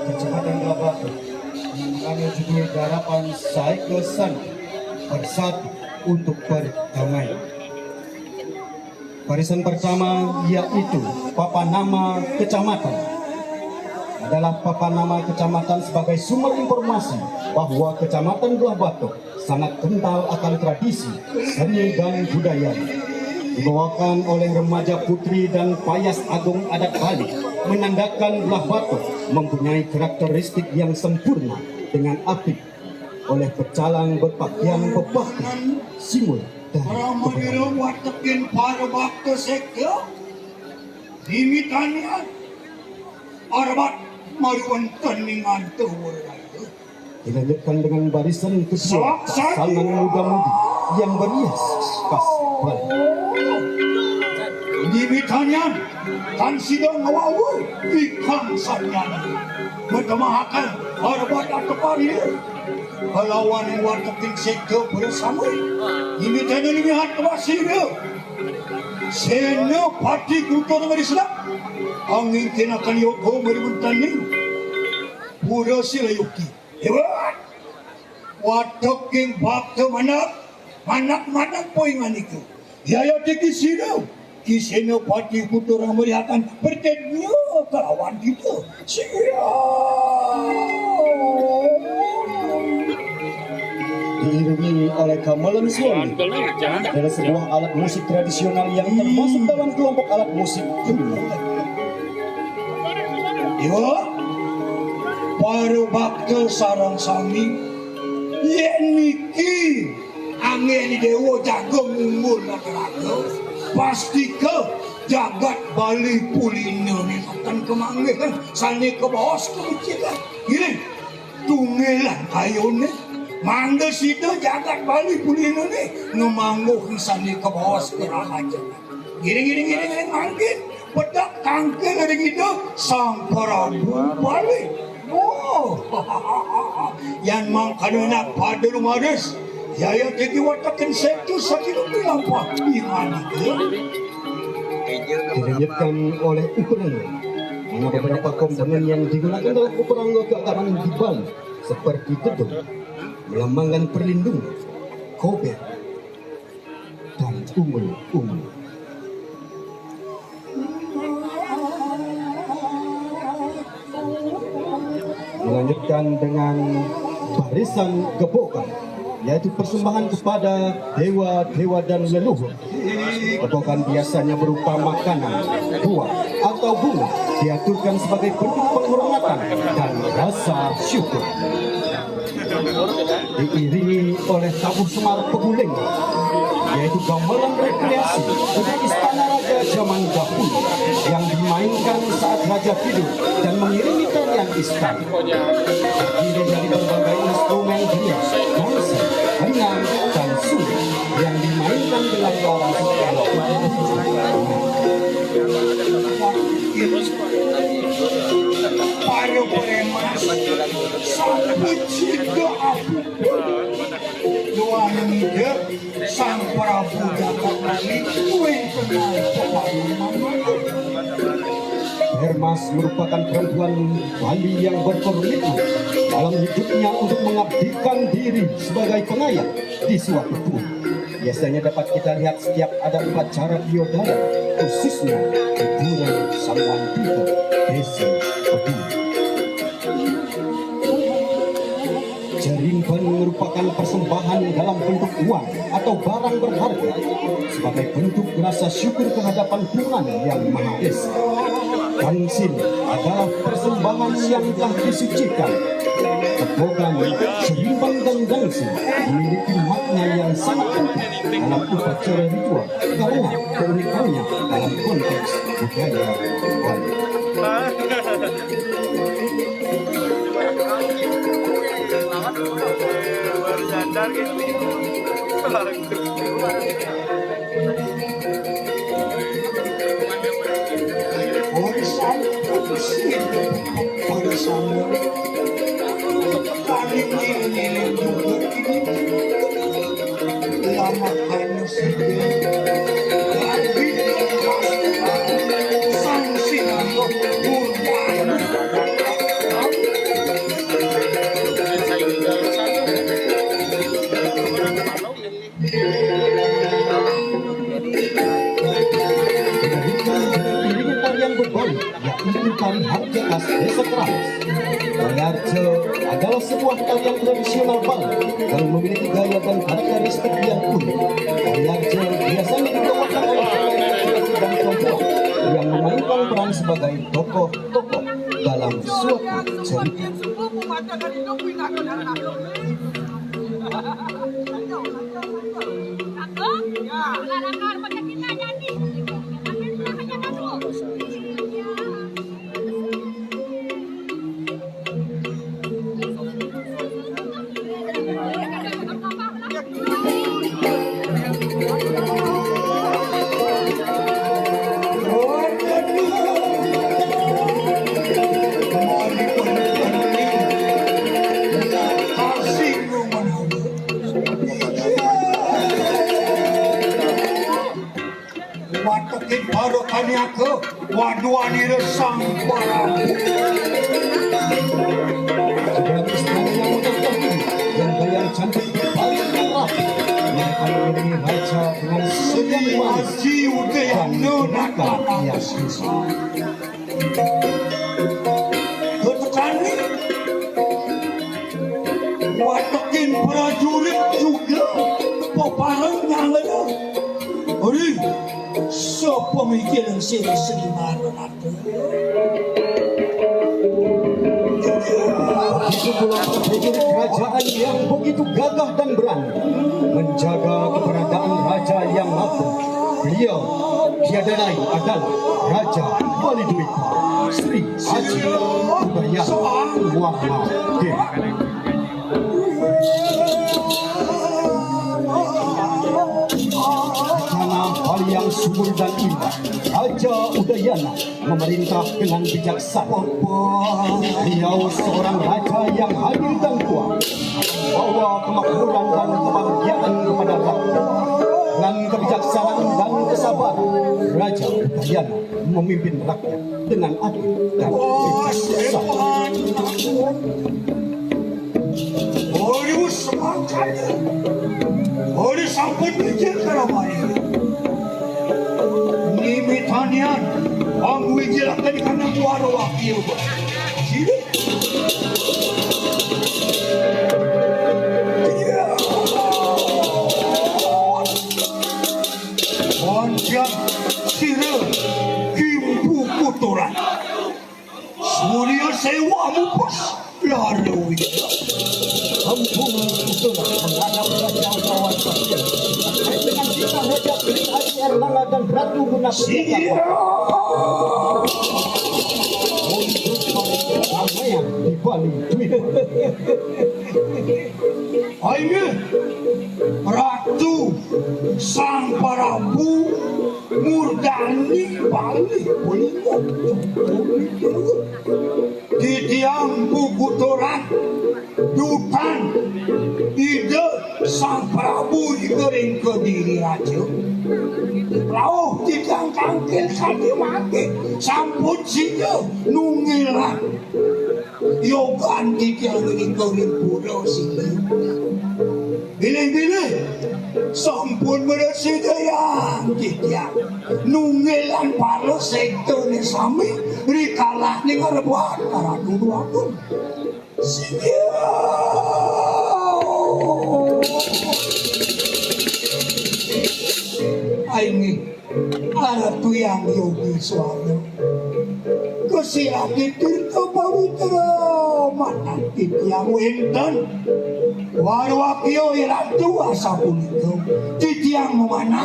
Kecamatan Batu kami judul garapan Saikesan bersatu untuk berdamai. Barisan pertama yaitu papan nama kecamatan. Adalah papan nama kecamatan sebagai sumber informasi bahwa Kecamatan Belah Batu sangat kental akan tradisi, seni dan budaya. Dibawakan oleh remaja putri dan payas agung adat Bali, menandakan Belah Batu mempunyai karakteristik yang sempurna dengan apik oleh pecalang berpakaian bebakti, simbol dari kebenaran. Watakin para bakta sekya dimitanya arabat maruan taningan tuhur rayu. Dilanjutkan dengan barisan kedua pasangan muda-mudi yang berhias khas Bali. Dimitanya tan sidang ngawawu ikang sanyana metamahakan arabat atau pari Palawan yang watakin sekya bersama dimitanya lihat kewasirnya Seno pati kuto na marislak angin kinakan yoko marimuntanin pura sila yuki hebat wataking bakta manak po yung aniku yaya tiki sino kiseno pati kuto na marihakan bertednya kalawan dito siya diiringi oleh gamelan suami adalah sebuah alat musik tradisional yang termasuk dalam kelompok alat musik Imlek. Yo, baru bakal sarang sami, yen niki angin dewa jago munggul naga pasti ke jagat Bali Pulino nih akan kemanggihan, sani ke bawah sekecil, gini, tungelan kayone, Mangga situ jagat balik pulino nih ngemangguh kisan di ke bawah sekarang aja. Gini mangkin pedak kangkeng ada gitu sang Prabu balik. Oh, yang mangkanuna pada rumades. Yaya tegi watakan setu sakit lampak gimana ke? Dilanjutkan oleh ukuran. Mana beberapa komponen yang digunakan dalam ukuran keagamaan di Bali seperti gedung, melambangkan perlindungan, kober, dan umbul-umbul. Dilanjutkan dengan barisan gebokan, yaitu persembahan kepada dewa-dewa dan leluhur. Gebokan biasanya berupa makanan, buah, atau bunga, diaturkan sebagai bentuk penghormatan dan rasa syukur. Diiringi oleh tabur semar peguling, yaitu gamelan rekreasi untuk istana raja zaman dahulu yang dimainkan saat raja tidur dan mengiringi tarian istana. Terdiri dari berbagai instrumen gias, gongsi, henang, dan suling yang dimainkan dalam laras Para peremas sampai jika aku doa nida sang Prabu dapat lagi kue kenal Hermas merupakan perempuan Bali yang berkomitmen dalam hidupnya untuk mengabdikan diri sebagai pengayah di suatu tubuh. Biasanya dapat kita lihat setiap ada upacara biodara, khususnya hiburan sang wanita desa Kediri. Jerimban merupakan persembahan dalam bentuk uang atau barang berharga sebagai bentuk rasa syukur kehadapan Tuhan yang Maha Esa. Gangsin adalah persembahan yang telah disucikan. Gebogan, jerimban, dan gangsin memiliki makna yang sangat penting dalam upacara ritual karena keunikannya dalam konteks budaya Bali. warisan warisan kali ini juga ini lama hanya saja sang sinanggo Iringan tarian berbalik, yaitu tari harja khas desa Keras. Tari harja adalah sebuah tarian tradisional Bali yang memiliki gaya dan karakteristik yang unik. Tari harja biasanya dibawakan oleh laki-laki dan perempuan yang memainkan peran sebagai tokoh-tokoh dalam suatu cerita. Watakin baru kanya ke waduani resang Prabu. Sebuah istana yang tertentu dan gaya cantik paling rapi. Mereka mengiringi raja dengan senyum manis Haji Udaya dan Nunaka yang susah. Ketekani watakin prajurit juga peparang nyangga. Hari sepemikiran sering aku. Begitu pula prajurit kerajaan yang begitu gagah dan berani menjaga keberadaan raja yang agung. Beliau tiada lain adalah Raja Bali Dwipa Sri Haji Udaya Muhammad. Udayana memerintah dengan bijaksana. Beliau seorang raja yang adil dan kuat, membawa kemakmuran dan kebahagiaan kepada rakyat. Dengan kebijaksanaan dan kesabaran, Raja Udayana memimpin rakyat dengan adil dan bijaksana. Aduh semangatnya, aduh sampai pikir keramaian. Nimitanya, ang wijilak tadi karena tuaro wakil. Sini. Panjang sira kimpu kuturan. Surya sewa mupus lalu. Kampung Itulah menghadap Raja Kawan Pasir terkait dengan kisah Raja Beli Adi Erlangga dan Ratu Gunakuti untuk perdamaian di Bali. Ayo, Ratu Sang Prabu Murdani Bali di tiang buku toran dutan ide Sang Prabu dikering ke diri raja lauh tiang kangkil kaki mati sampun sida nungilan yogan tiang dikering pulau sini bilih-bilih sampun bersidayang tiang nungilan palo sektor ni sami rikalah ni ngarebuat karatu duakun sini ini aratu yang yogi suara kesiakin tirta pawitra manang titiang winten warwakyo iratu asapun itu titiang memana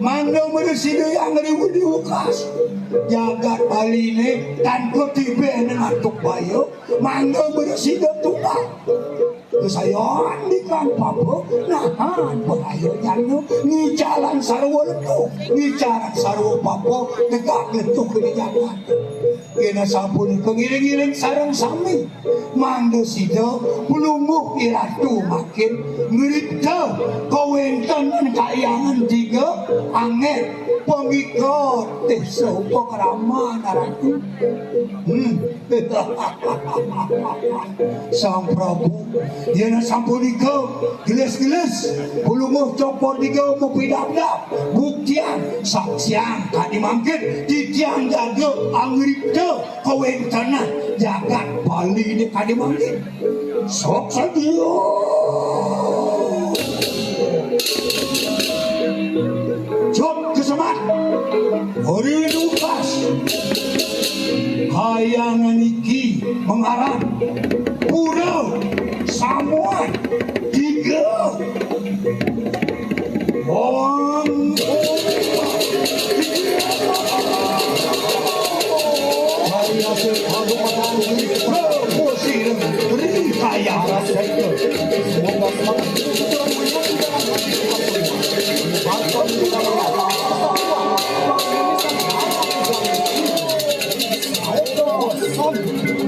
mangga meresida yang ribu diukas jagat Bali ini tanpa tibe nengatuk bayo mangga meresida tumbang kesayangan di kan papa nahan bahayo yanyo ni jalan sarwa letuk ni jalan sarwa papa tegak letuk ke jalan kena sampun pengiring-iring sarang sami mangga sida pelumuh iratu makin ngerita kawenten kayangan tiga angin pengikut teso pokrama naratu Sang Prabu yana sampun ika geles-geles pelumuh copot ika mau pidap-dap buktian saksian tadi mangkin titiang jaga angripta kawentanan jagat Bali ini tadi mangkin sok sadio Jom kesemat hari lupas kayangan iki mengarah pura Samuan tiga Om hari hasil harum matang posisi beri kaya semoga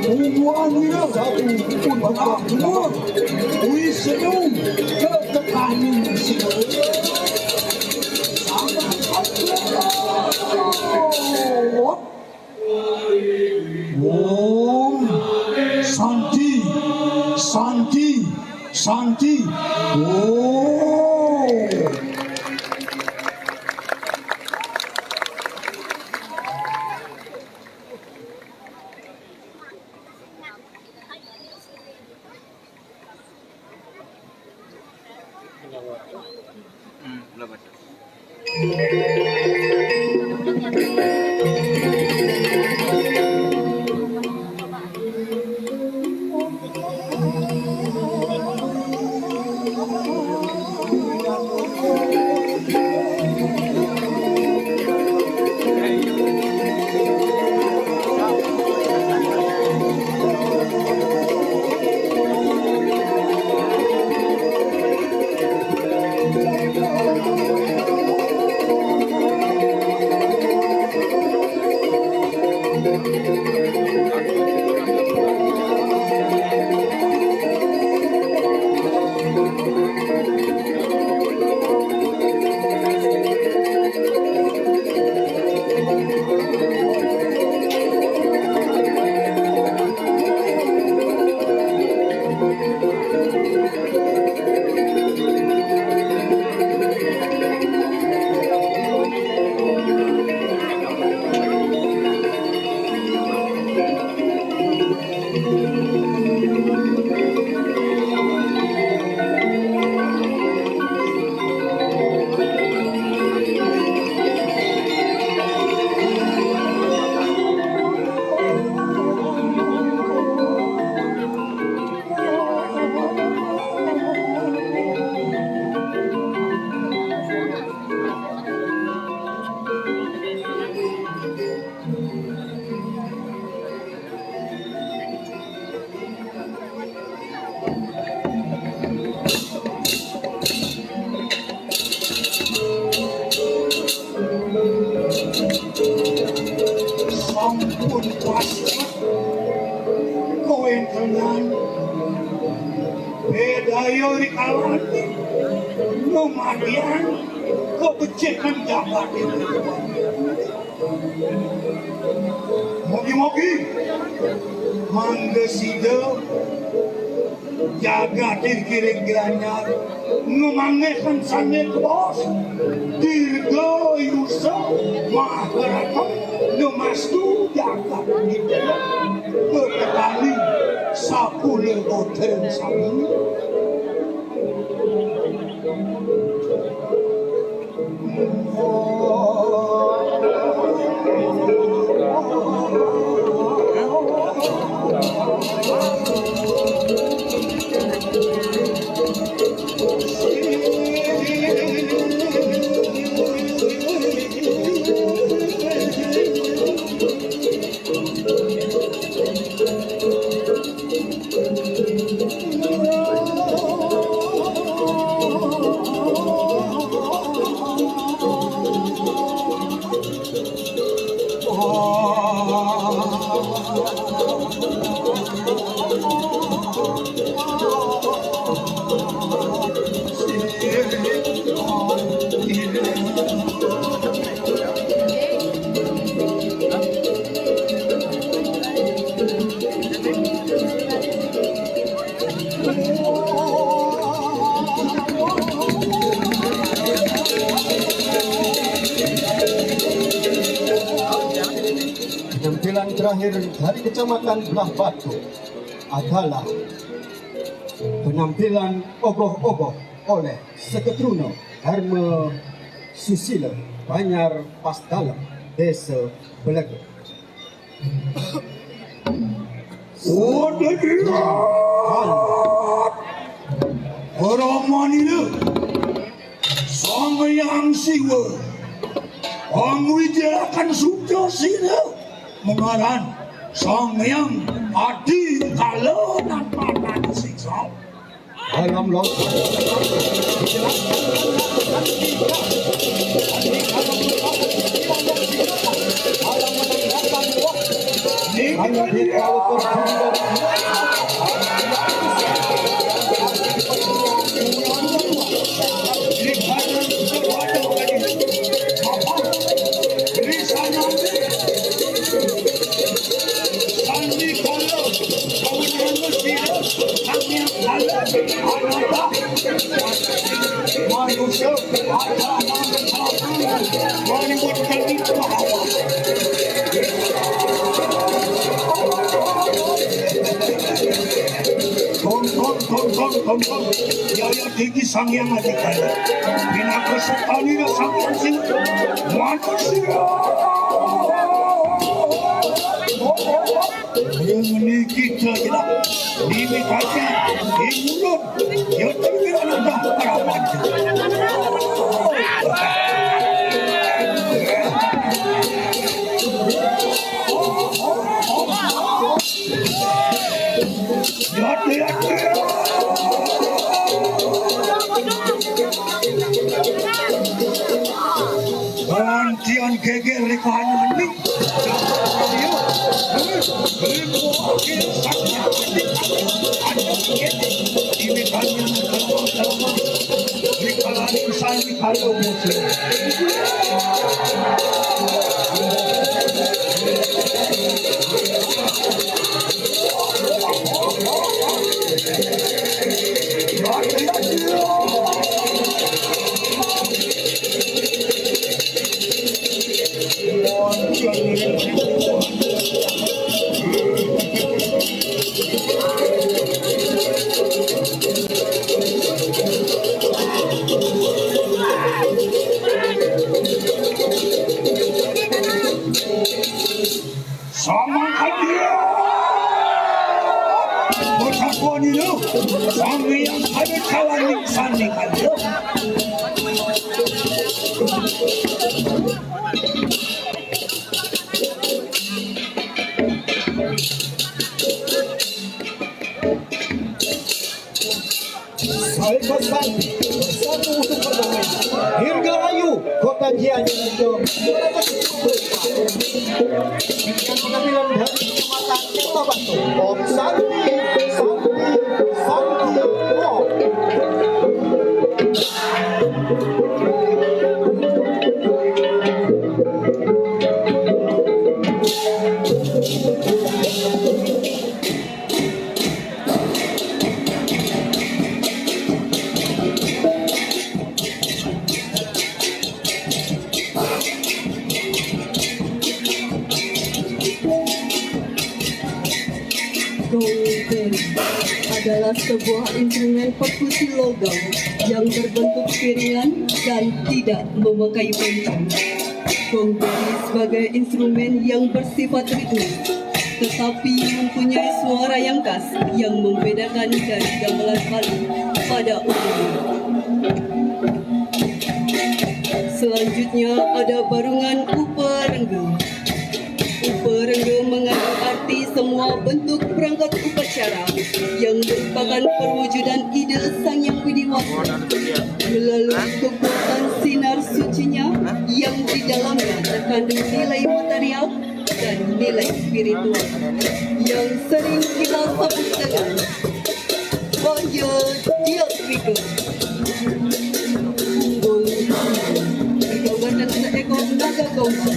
umuannya satu pun banyak wisnu ketekanin sini Om Santi Santi Santi Sampun pasti kowe tenan bedayo rikalati lumadian kebecekan jabat itu. Mogi-mogi manggesida jaga kira-kiranya ngumangesan sange bos dirgo yusa maharatam numastu jaga kita berkali sapule hotel sami Penampilan terakhir dari Kecamatan Belah Batu adalah penampilan ogoh-ogoh oleh Seketruno Dharma Susilo Banyar Pasdalam Desa Belege. Oromanila Sangyang Siwa Pangwijelakan Sukasina mengaran Sangyang Adi Kala dan Paman Siksa dalam lontar manusia menimbulkan bahwa Tong Yaya tinggi Sangyang Adikala Bina kesukani na Sangyang Sila manusia ini kita tidak limitasi di mulut yang terkira dah harapan Bantian geger rekanan ni Halo musuh. Sama dia. Bersakuan itu, sama yang ada kawan sanding aja. Saya pesan bersatu untuk berdamai. Dirgahayu kota Gianyar itu dengan pengambilan dari Kecamatan Kota Batu. Om Santi, Santi, Santi, Om. Gongben adalah sebuah instrumen perkusi logam yang berbentuk piringan dan tidak memakai pencang. Gongben sebagai instrumen yang bersifat ritmis, tetapi mempunyai suara yang khas yang membedakan dari gamelan Bali pada umumnya. Selanjutnya ada barungan uparengge. Uparengge mengandung arti semua bentuk perangkat upacara yang merupakan perwujudan ide Sang Yang Widi Wasa melalui kekuatan sinar sucinya yang di dalamnya terkandung nilai material dan nilai spiritual yang sering kita sebut dengan Wahya Diatrika. Bergambarkan seekor naga gausa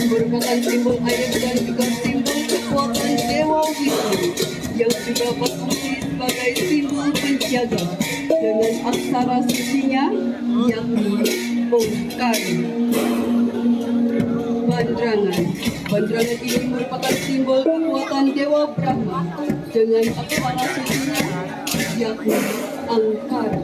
merupakan simbol air dan juga simbol kekuatan Dewa Wisnu yang juga berfungsi sebagai simbol penjaga dengan aksara sucinya yakni Omkara. Bandrangan ini merupakan simbol kekuatan Dewa Brahma dengan aksara sucinya yakni Angkara.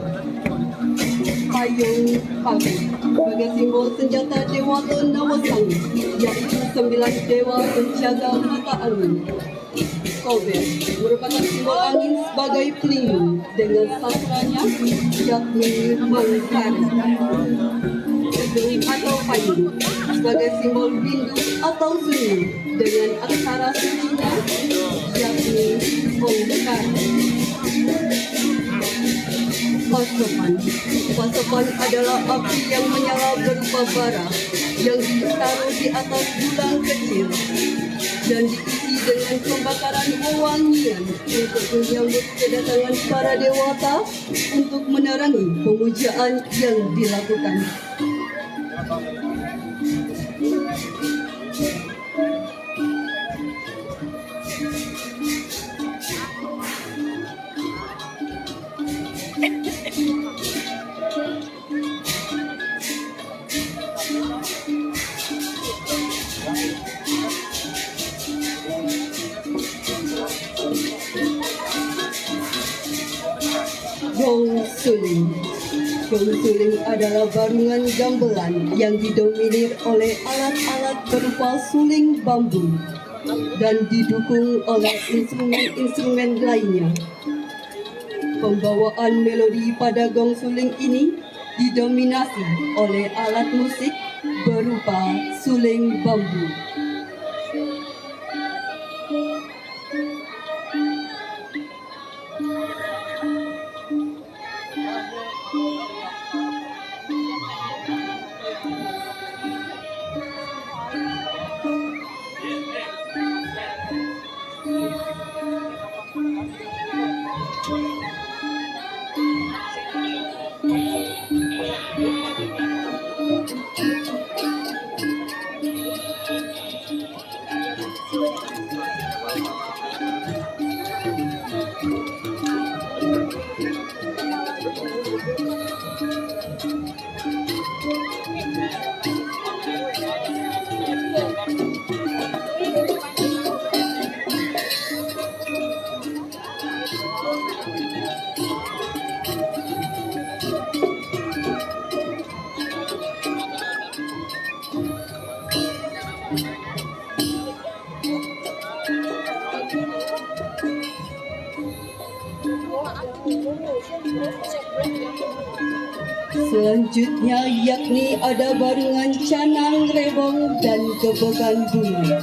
Payung Pagi sebagai simbol senjata Dewa Nawasanggi, yaitu 9 dewa penjaga mata angin. Kober merupakan simbol angin sebagai pelindung dengan sastranya yakni Mangkara. Gedung atau payung sebagai simbol bindu atau sunyi dengan aksara sucinya yakni Omkara. Pasokan adalah api yang menyala berupa bara yang ditaruh di atas bulang kecil dan diisi dengan pembakaran wewangian untuk menyambut kedatangan para dewata untuk menerangi pemujaan yang dilakukan. Gong suling. Gong suling adalah barungan gamelan yang didominir oleh alat-alat berupa suling bambu dan didukung oleh instrumen-instrumen lainnya. Pembawaan melodi pada gong suling ini didominasi oleh alat musik berupa suling bambu. Selanjutnya yakni ada barengan canang rebong dan gebogan bunga.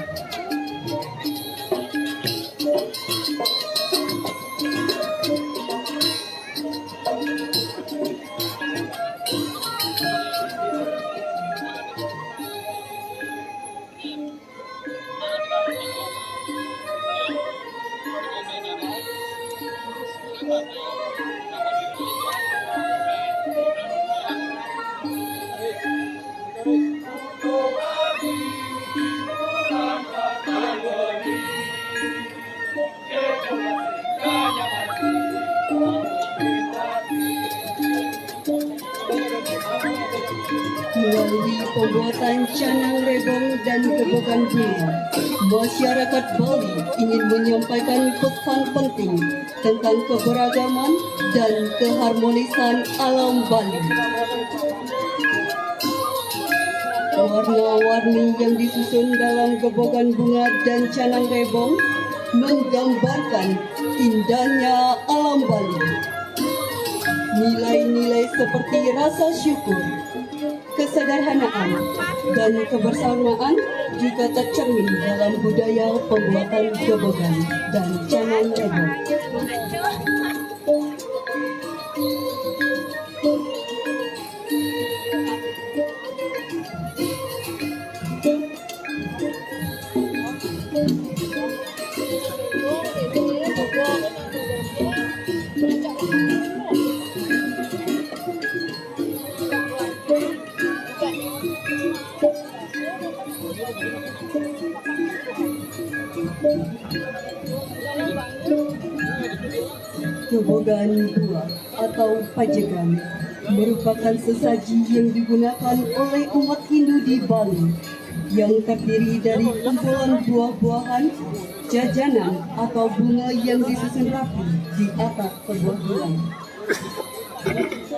Melalui pembuatan canang rebong dan gebogan bunga, masyarakat Bali ingin menyampaikan pesan penting tentang keberagaman dan keharmonisan alam Bali. Warna-warni yang disusun dalam gebogan bunga dan canang rebong menggambarkan indahnya alam Bali. Nilai-nilai seperti rasa syukur, kesederhanaan, dan kebersamaan juga tercermin dalam budaya pembuatan gebogan dan canang rebong. Gebogan buah atau pajegan merupakan sesaji yang digunakan oleh umat Hindu di Bali yang terdiri dari kumpulan buah-buahan, jajanan atau bunga yang disusun rapi di atas sebuah gelang.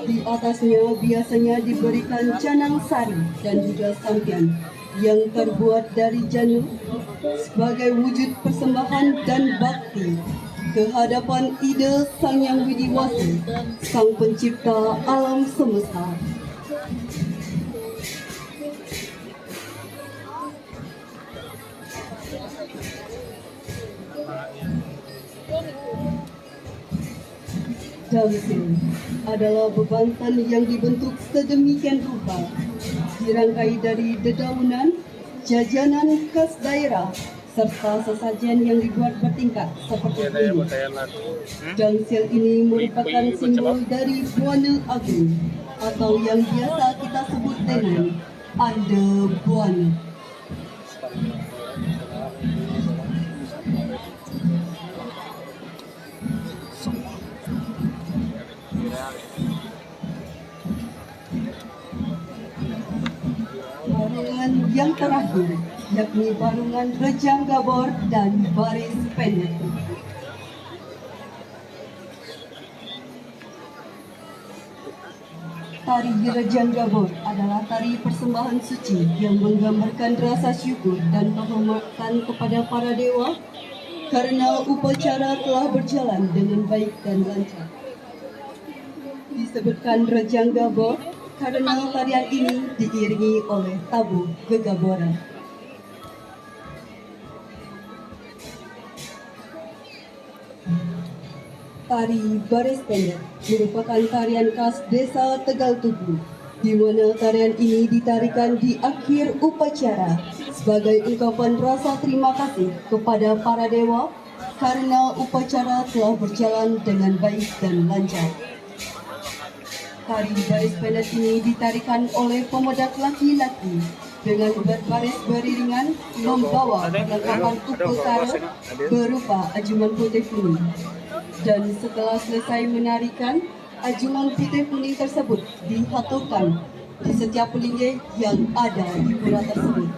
Di atasnya biasanya diberikan canang sari dan juga sampian yang terbuat dari janur sebagai wujud persembahan dan bakti kehadapan ide Sang Yang Widiwasa, Sang Pencipta alam semesta. Damsil adalah bebantan yang dibentuk sedemikian rupa, dirangkai dari dedaunan, jajanan khas daerah, serta sesajen yang dibuat bertingkat seperti ini. Damsil ini merupakan simbol dari Buana Agung atau yang biasa kita sebut dengan Ande Buana. Barungan yang terakhir yakni barungan Rejang Gabor dan baris pendek. Tari Rejang Gabor adalah tari persembahan suci yang menggambarkan rasa syukur dan penghormatan kepada para dewa karena upacara telah berjalan dengan baik dan lancar. Disebutkan Rejang Gabor karena tarian ini diiringi oleh tabuh gegaboran. Tari baris pendek merupakan tarian khas desa Tegal Tugu, di mana tarian ini ditarikan di akhir upacara sebagai ungkapan rasa terima kasih kepada para dewa karena upacara telah berjalan dengan baik dan lancar. Tari baris pendek ini ditarikan oleh pemedak laki-laki dengan berbaris beriringan membawa perlengkapan upacara berupa ajuman putih kuning. Dan setelah selesai menarikan, ajuman putih kuning tersebut dihaturkan di setiap pelinggih yang ada di pura tersebut.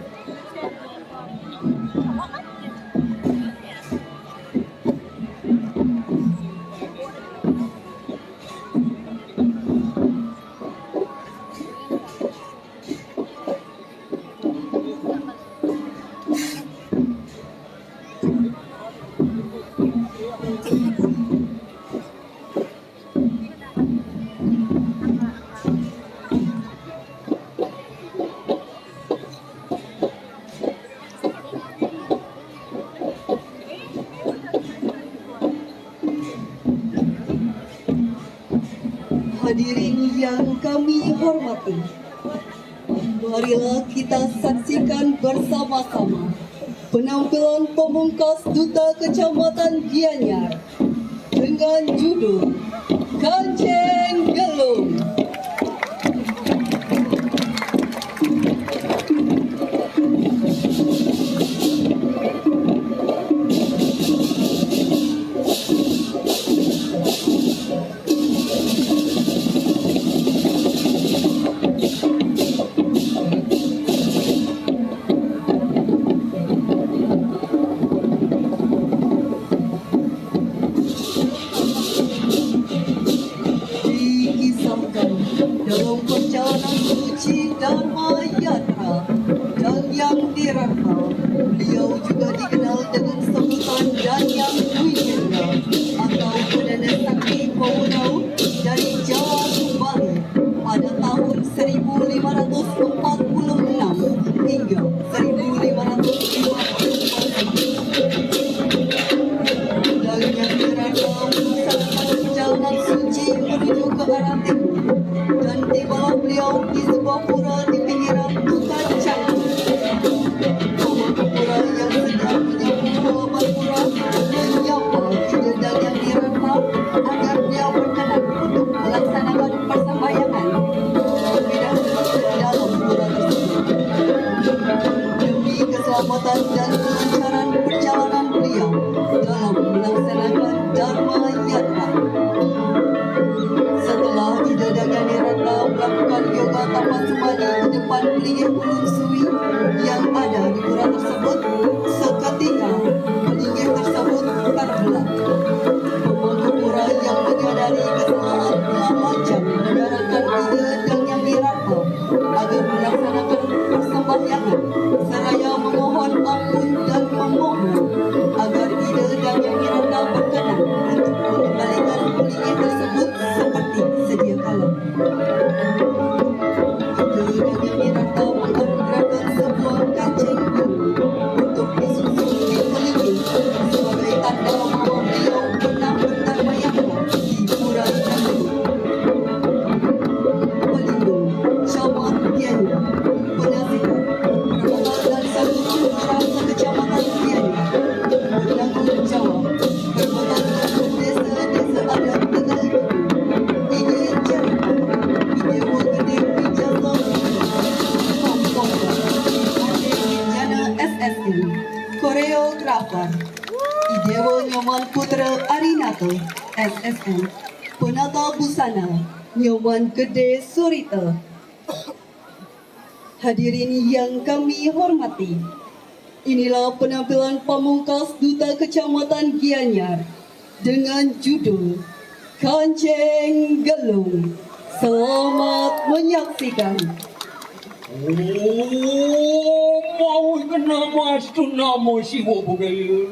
Hadirin yang kami hormati, marilah kita saksikan bersama-sama penampilan pemungkas Duta Kecamatan Gianyar dengan judul Kancing Gelung. Dalam perjalanan suci Dharma Yatra dan yang dirangkau, beliau juga dikenal dengan sebutan Danyang Wijendra atau Perdana Sakti Paunau dari Jawa Bali pada tahun 1546 hingga 1554. Dan yang dirangkau melaksanakan perjalanan suci menuju ke arah timur. Dan tibalah beliau di sebuah pura di pinggiran hutan cangkul. Pura yang sedang menyambut halaman pura menyapa ide dan yang dirangkau agar beliau berkenan untuk melaksanakan persembahyangan terlebih dahulu ke dalam pura tersebut. Demi keselamatan dan kelancaran perjalanan beliau dalam melaksanakan Dharma Yatra. Setelah Ida dan Yani Ratna melakukan yoga tanpa semadi di depan pelinggih Gunung Suwi yang ada di pura tersebut, seketika pelinggih tersebut terbelah. Pemangku pura yang menyadari kesalahan telah lajang menyarankan Ida dan Yani Ratna agar melaksanakan persembahyangan seraya memohon ampun dan memohon agar Ida dan Yani Ratna berkenan untuk mengembalikan pelinggih tersebut seperti sedia kala. Ida dan Yani Ratna menganugerahkan sebuah kancing untuk disusun di pelinggih sebagai tanda bahwa beliau pernah berdharma yatra di pura tersebut. Pelindung Camat Gianyar, penasihat, perabot dan seluruh lurah sekecamatan Gianyar bertanggung jawab perbuatan hukum desa-desa adat Tegal Dudu. Ini cerita Idewa Gede Wijasa Kompolda Ade Wijana SSN, koreografer Idewa Nyoman Putra Arinato SSN, penata busana Nyoman Gede Surita. Hadirin yang kami hormati, inilah penampilan pamungkas Duta Kecamatan Gianyar dengan judul Kancing Gelung. Selamat menyaksikan. Oh, mau kenapa itu nama si Wobogel?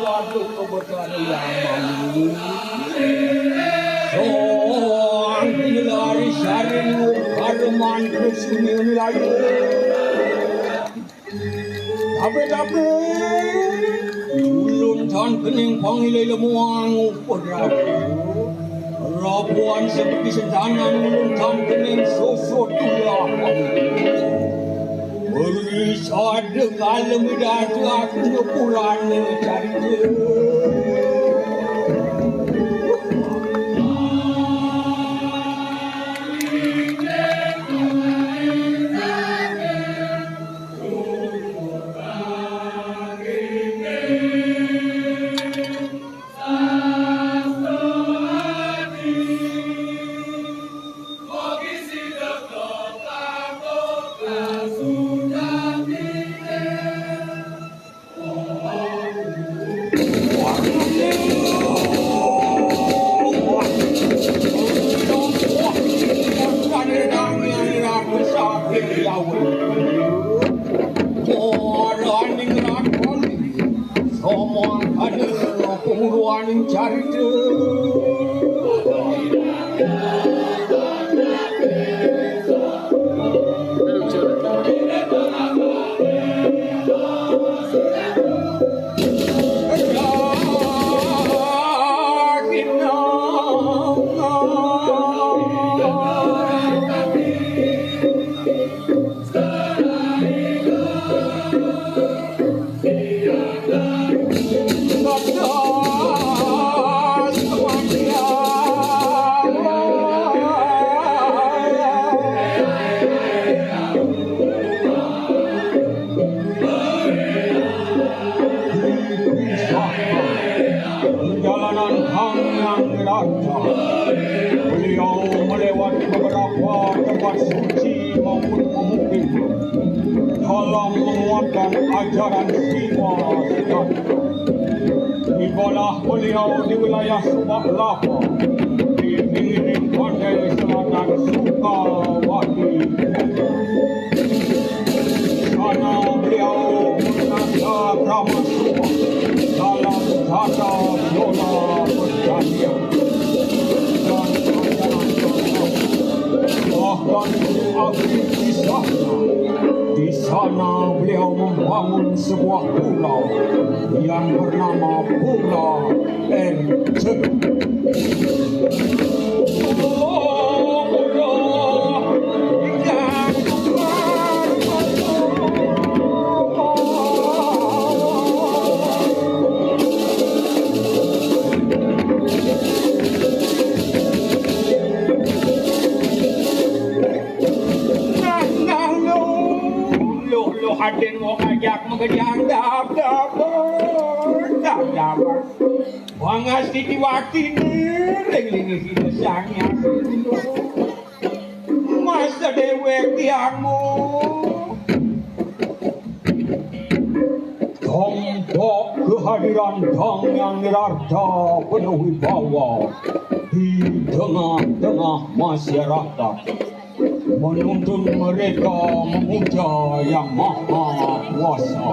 Waduh kebetulan yang malu. Soang dilari saring karman kesini lagi. Tapi ulun tan kening pangilai lemuang upadraku. Rapuan seperti sedanan ulun tan kening sosok tulah. Bisa dengan lemida aku pulang cari cari perjalanan hang yang raja. Beliau melewati beberapa tempat suci maupun pemukiman dalam menguatkan ajaran Siwa Siddhartha. Tibalah beliau di wilayah Subak Lapa di pinggir pantai selatan Sukawati. Sana beliau menata Brahma Subak dalam tata yoga perjanjian dan ajaran bahkan akhir kisahnya di sana beliau membangun sebuah pulau yang bernama Pulau Ence. Hadir mau ajak mengejar dabar wangas di waktu ini hinasanya masa dewek tiangmu tombok kehadiran Dang yang Nirarta penuh wibawa di tengah-tengah masyarakat menuntun mereka memuja yang maha kuasa.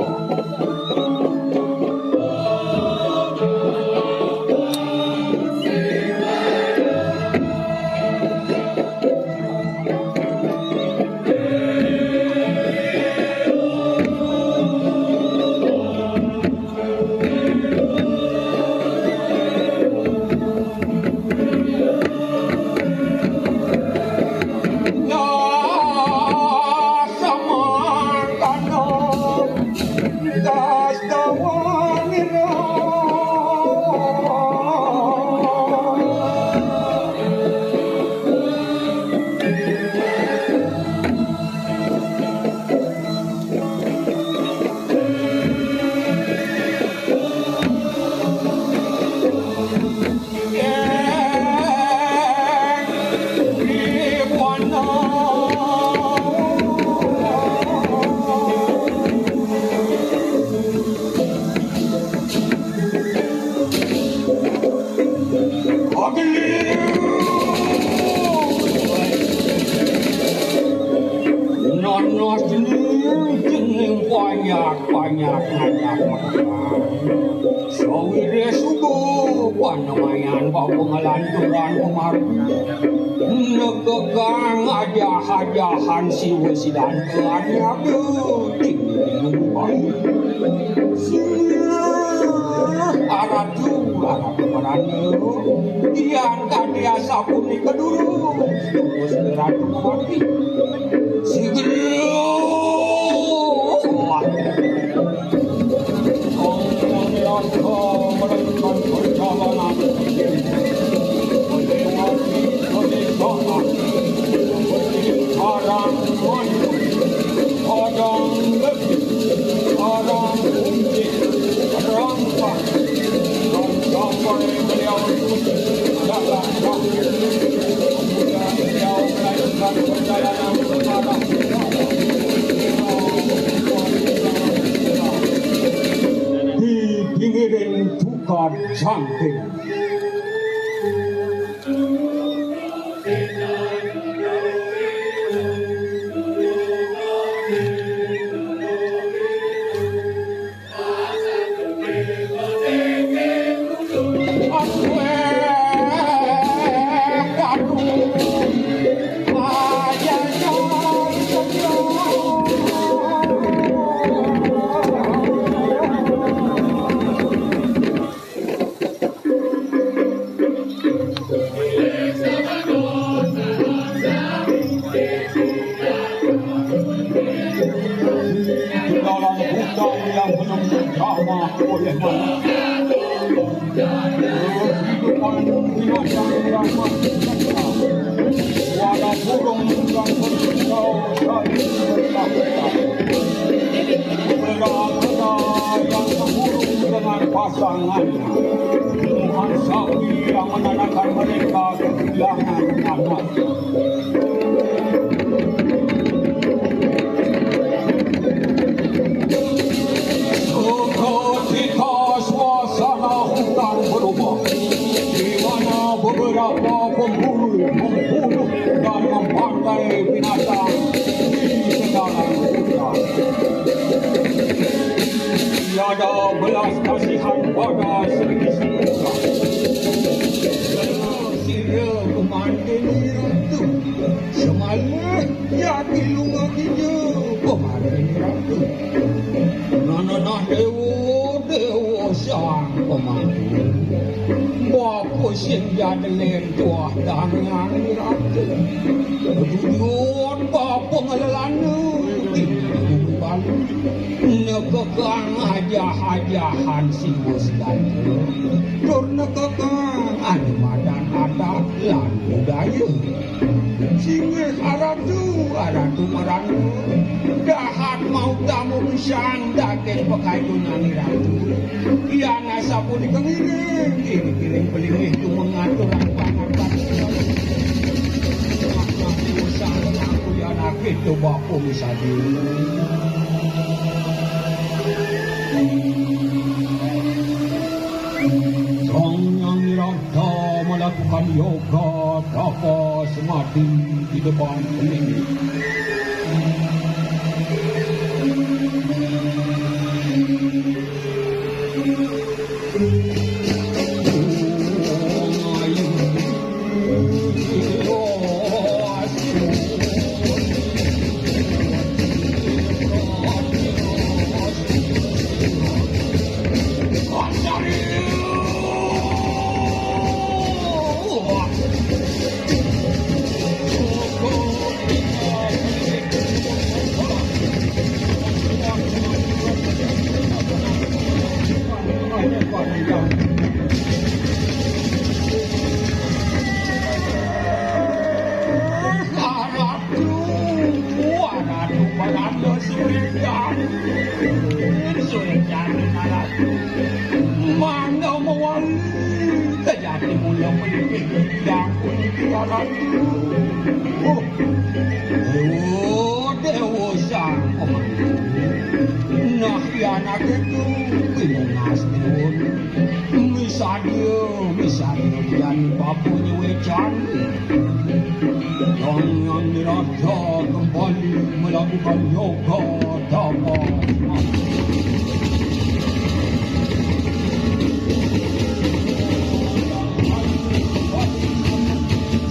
banyak sawire sugo panamayan papengalanturan kemarin negegang aja-ajahan si wesidan keannya aratu iyan kadiasa puni keduru terus beratu mati si melanjutkan perjalanan sekarang. Di pinggiran tukar jangkrik. Dalam hutan yang belum terjamah oleh manusia, kehidupan binatang dan manusia, suara burung dan berkicau saling bertakutan. Benda-benda yang berburu dengan pasangannya, Tuhan sapi yang menandakan mereka kehilangan anaknya. Ketika suasana hutan berubah, di mana beberapa pemburu membunuh dan membantai binatang di sedaran hutan. Tiada belas kasihan pada servis hutan. Sira kemandan ratu, semalam ya dilunga kita kemandan ratu. Nanah dewa sang pemandu, bapa senja dalam tuah dangan ratu. Tujuan bapa ngelalana timbal, nekekang hajah-hajahan si bos daya. Dur nekekang animadan adat lan budaya. Singgih aratu meranu, dahat mau tamu pisang daging pakai tunani ratu. Ia nasa pun dikengiring, kiring pelingih tu mengatur pangan batu. Nak usah aku ya nak itu bapu bisa dulu. Sang yang rata melakukan yoga tapa semati di depan ini. Kembali melakukan yoga tapa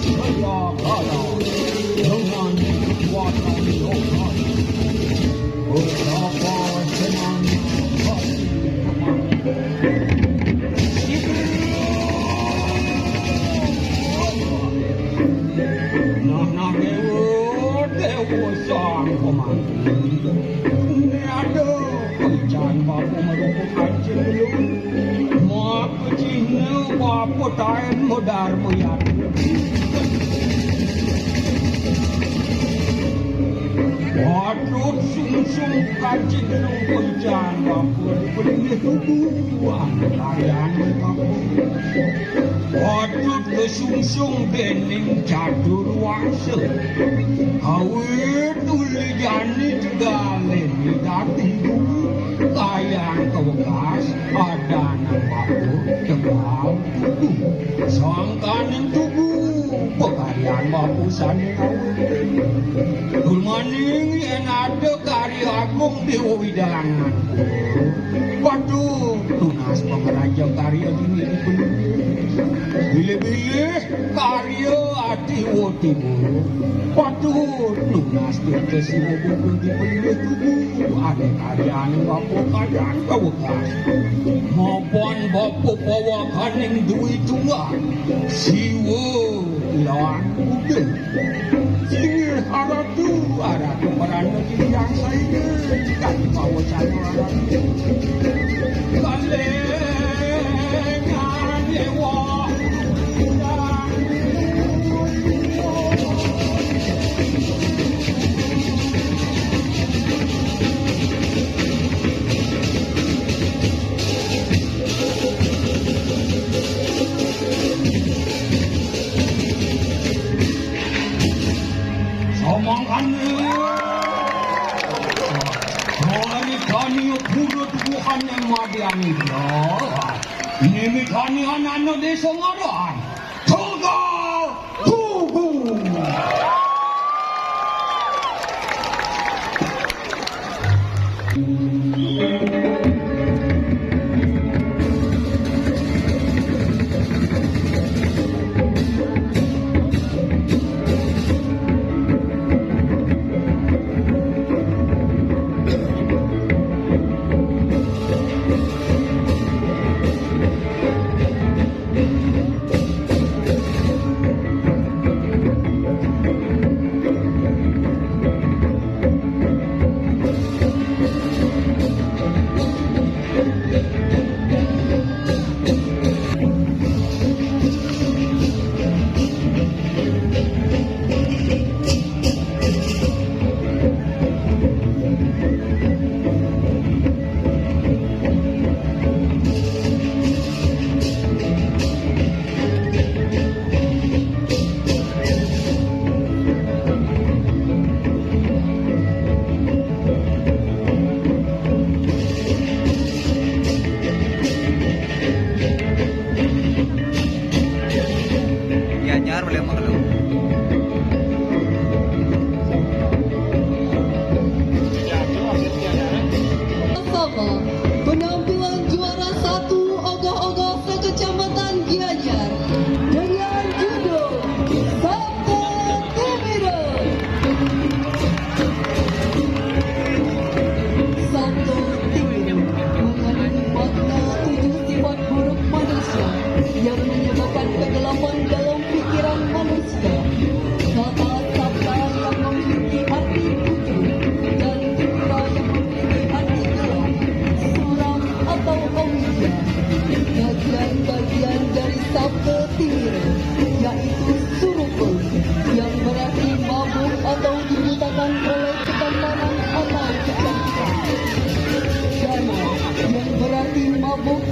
saya kalah dengan kekuatan yoga betapa senang dewa sang pemandu. Ini ada kerjaan bapa merupakan belum. Mak kecilnya bapa tain modar melihat. Waduh sum-sum kaji dengan kerjaan bapa dibeli tubuhan kalian bapa. Waduh kesungsung dening catur wangsa awit ulijani tegalen dati kayang kewekas ada namaku tegal sangkaning tubuh pekarian mapusan Gulmaning yang ada karya agung di widangan waduh tunas pengeraja karya ini bilih-bilih karya ati timur waduh tunas terkesi mobil di pilih tubuh ada karya yang bapak kayaan kawakas maupun bapak bawakan yang duit tunggal siwa lawan udah singir aratu merana yang saya jika dibawa saya aratu kalenya dewa ini kami anak-anak desa ngaran Tegal Tugu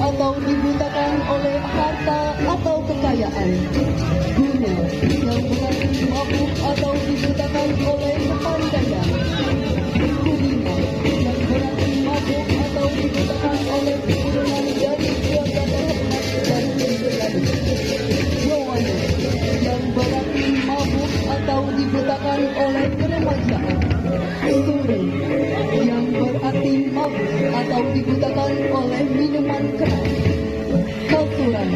atau dibutakan oleh harta atau kekayaan. Guna yang berarti mabuk atau dibutakan oleh kepandaian. Kulina yang berarti mabuk atau dibutakan oleh keturunan dari keluarga terhormat dan pribadi. Yowana yang berarti mabuk atau dibutakan oleh keremajaan. Suri yang berarti mabuk atau dibutakan oleh minuman keras. Kauturan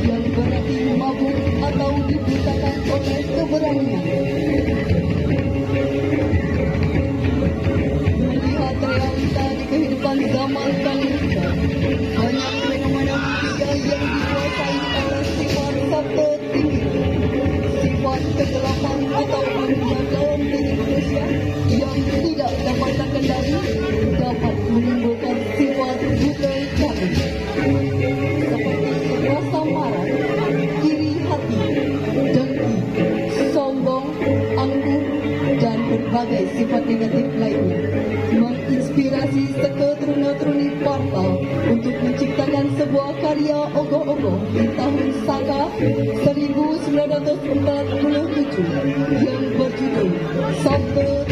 yang berarti mabuk atau dibutakan oleh keberanian. Melihat realita di kehidupan zaman kali ini, banyak fenomena budaya yang dikuasai oleh sifat sabda tinggi, sifat kegelapan atau anugerah dalam diri manusia yang tidak dapat terkendali dapat menimbulkan sifat budaya kami seperti rasa marah, iri hati, dengki, sombong, angkuh, dan berbagai berbagai sifat negatif lainnya, menginspirasi seketuruna-turuni bangsa untuk menciptakan sebuah karya ogoh-ogoh di tahun Saka 1947 yang berjudul Sabda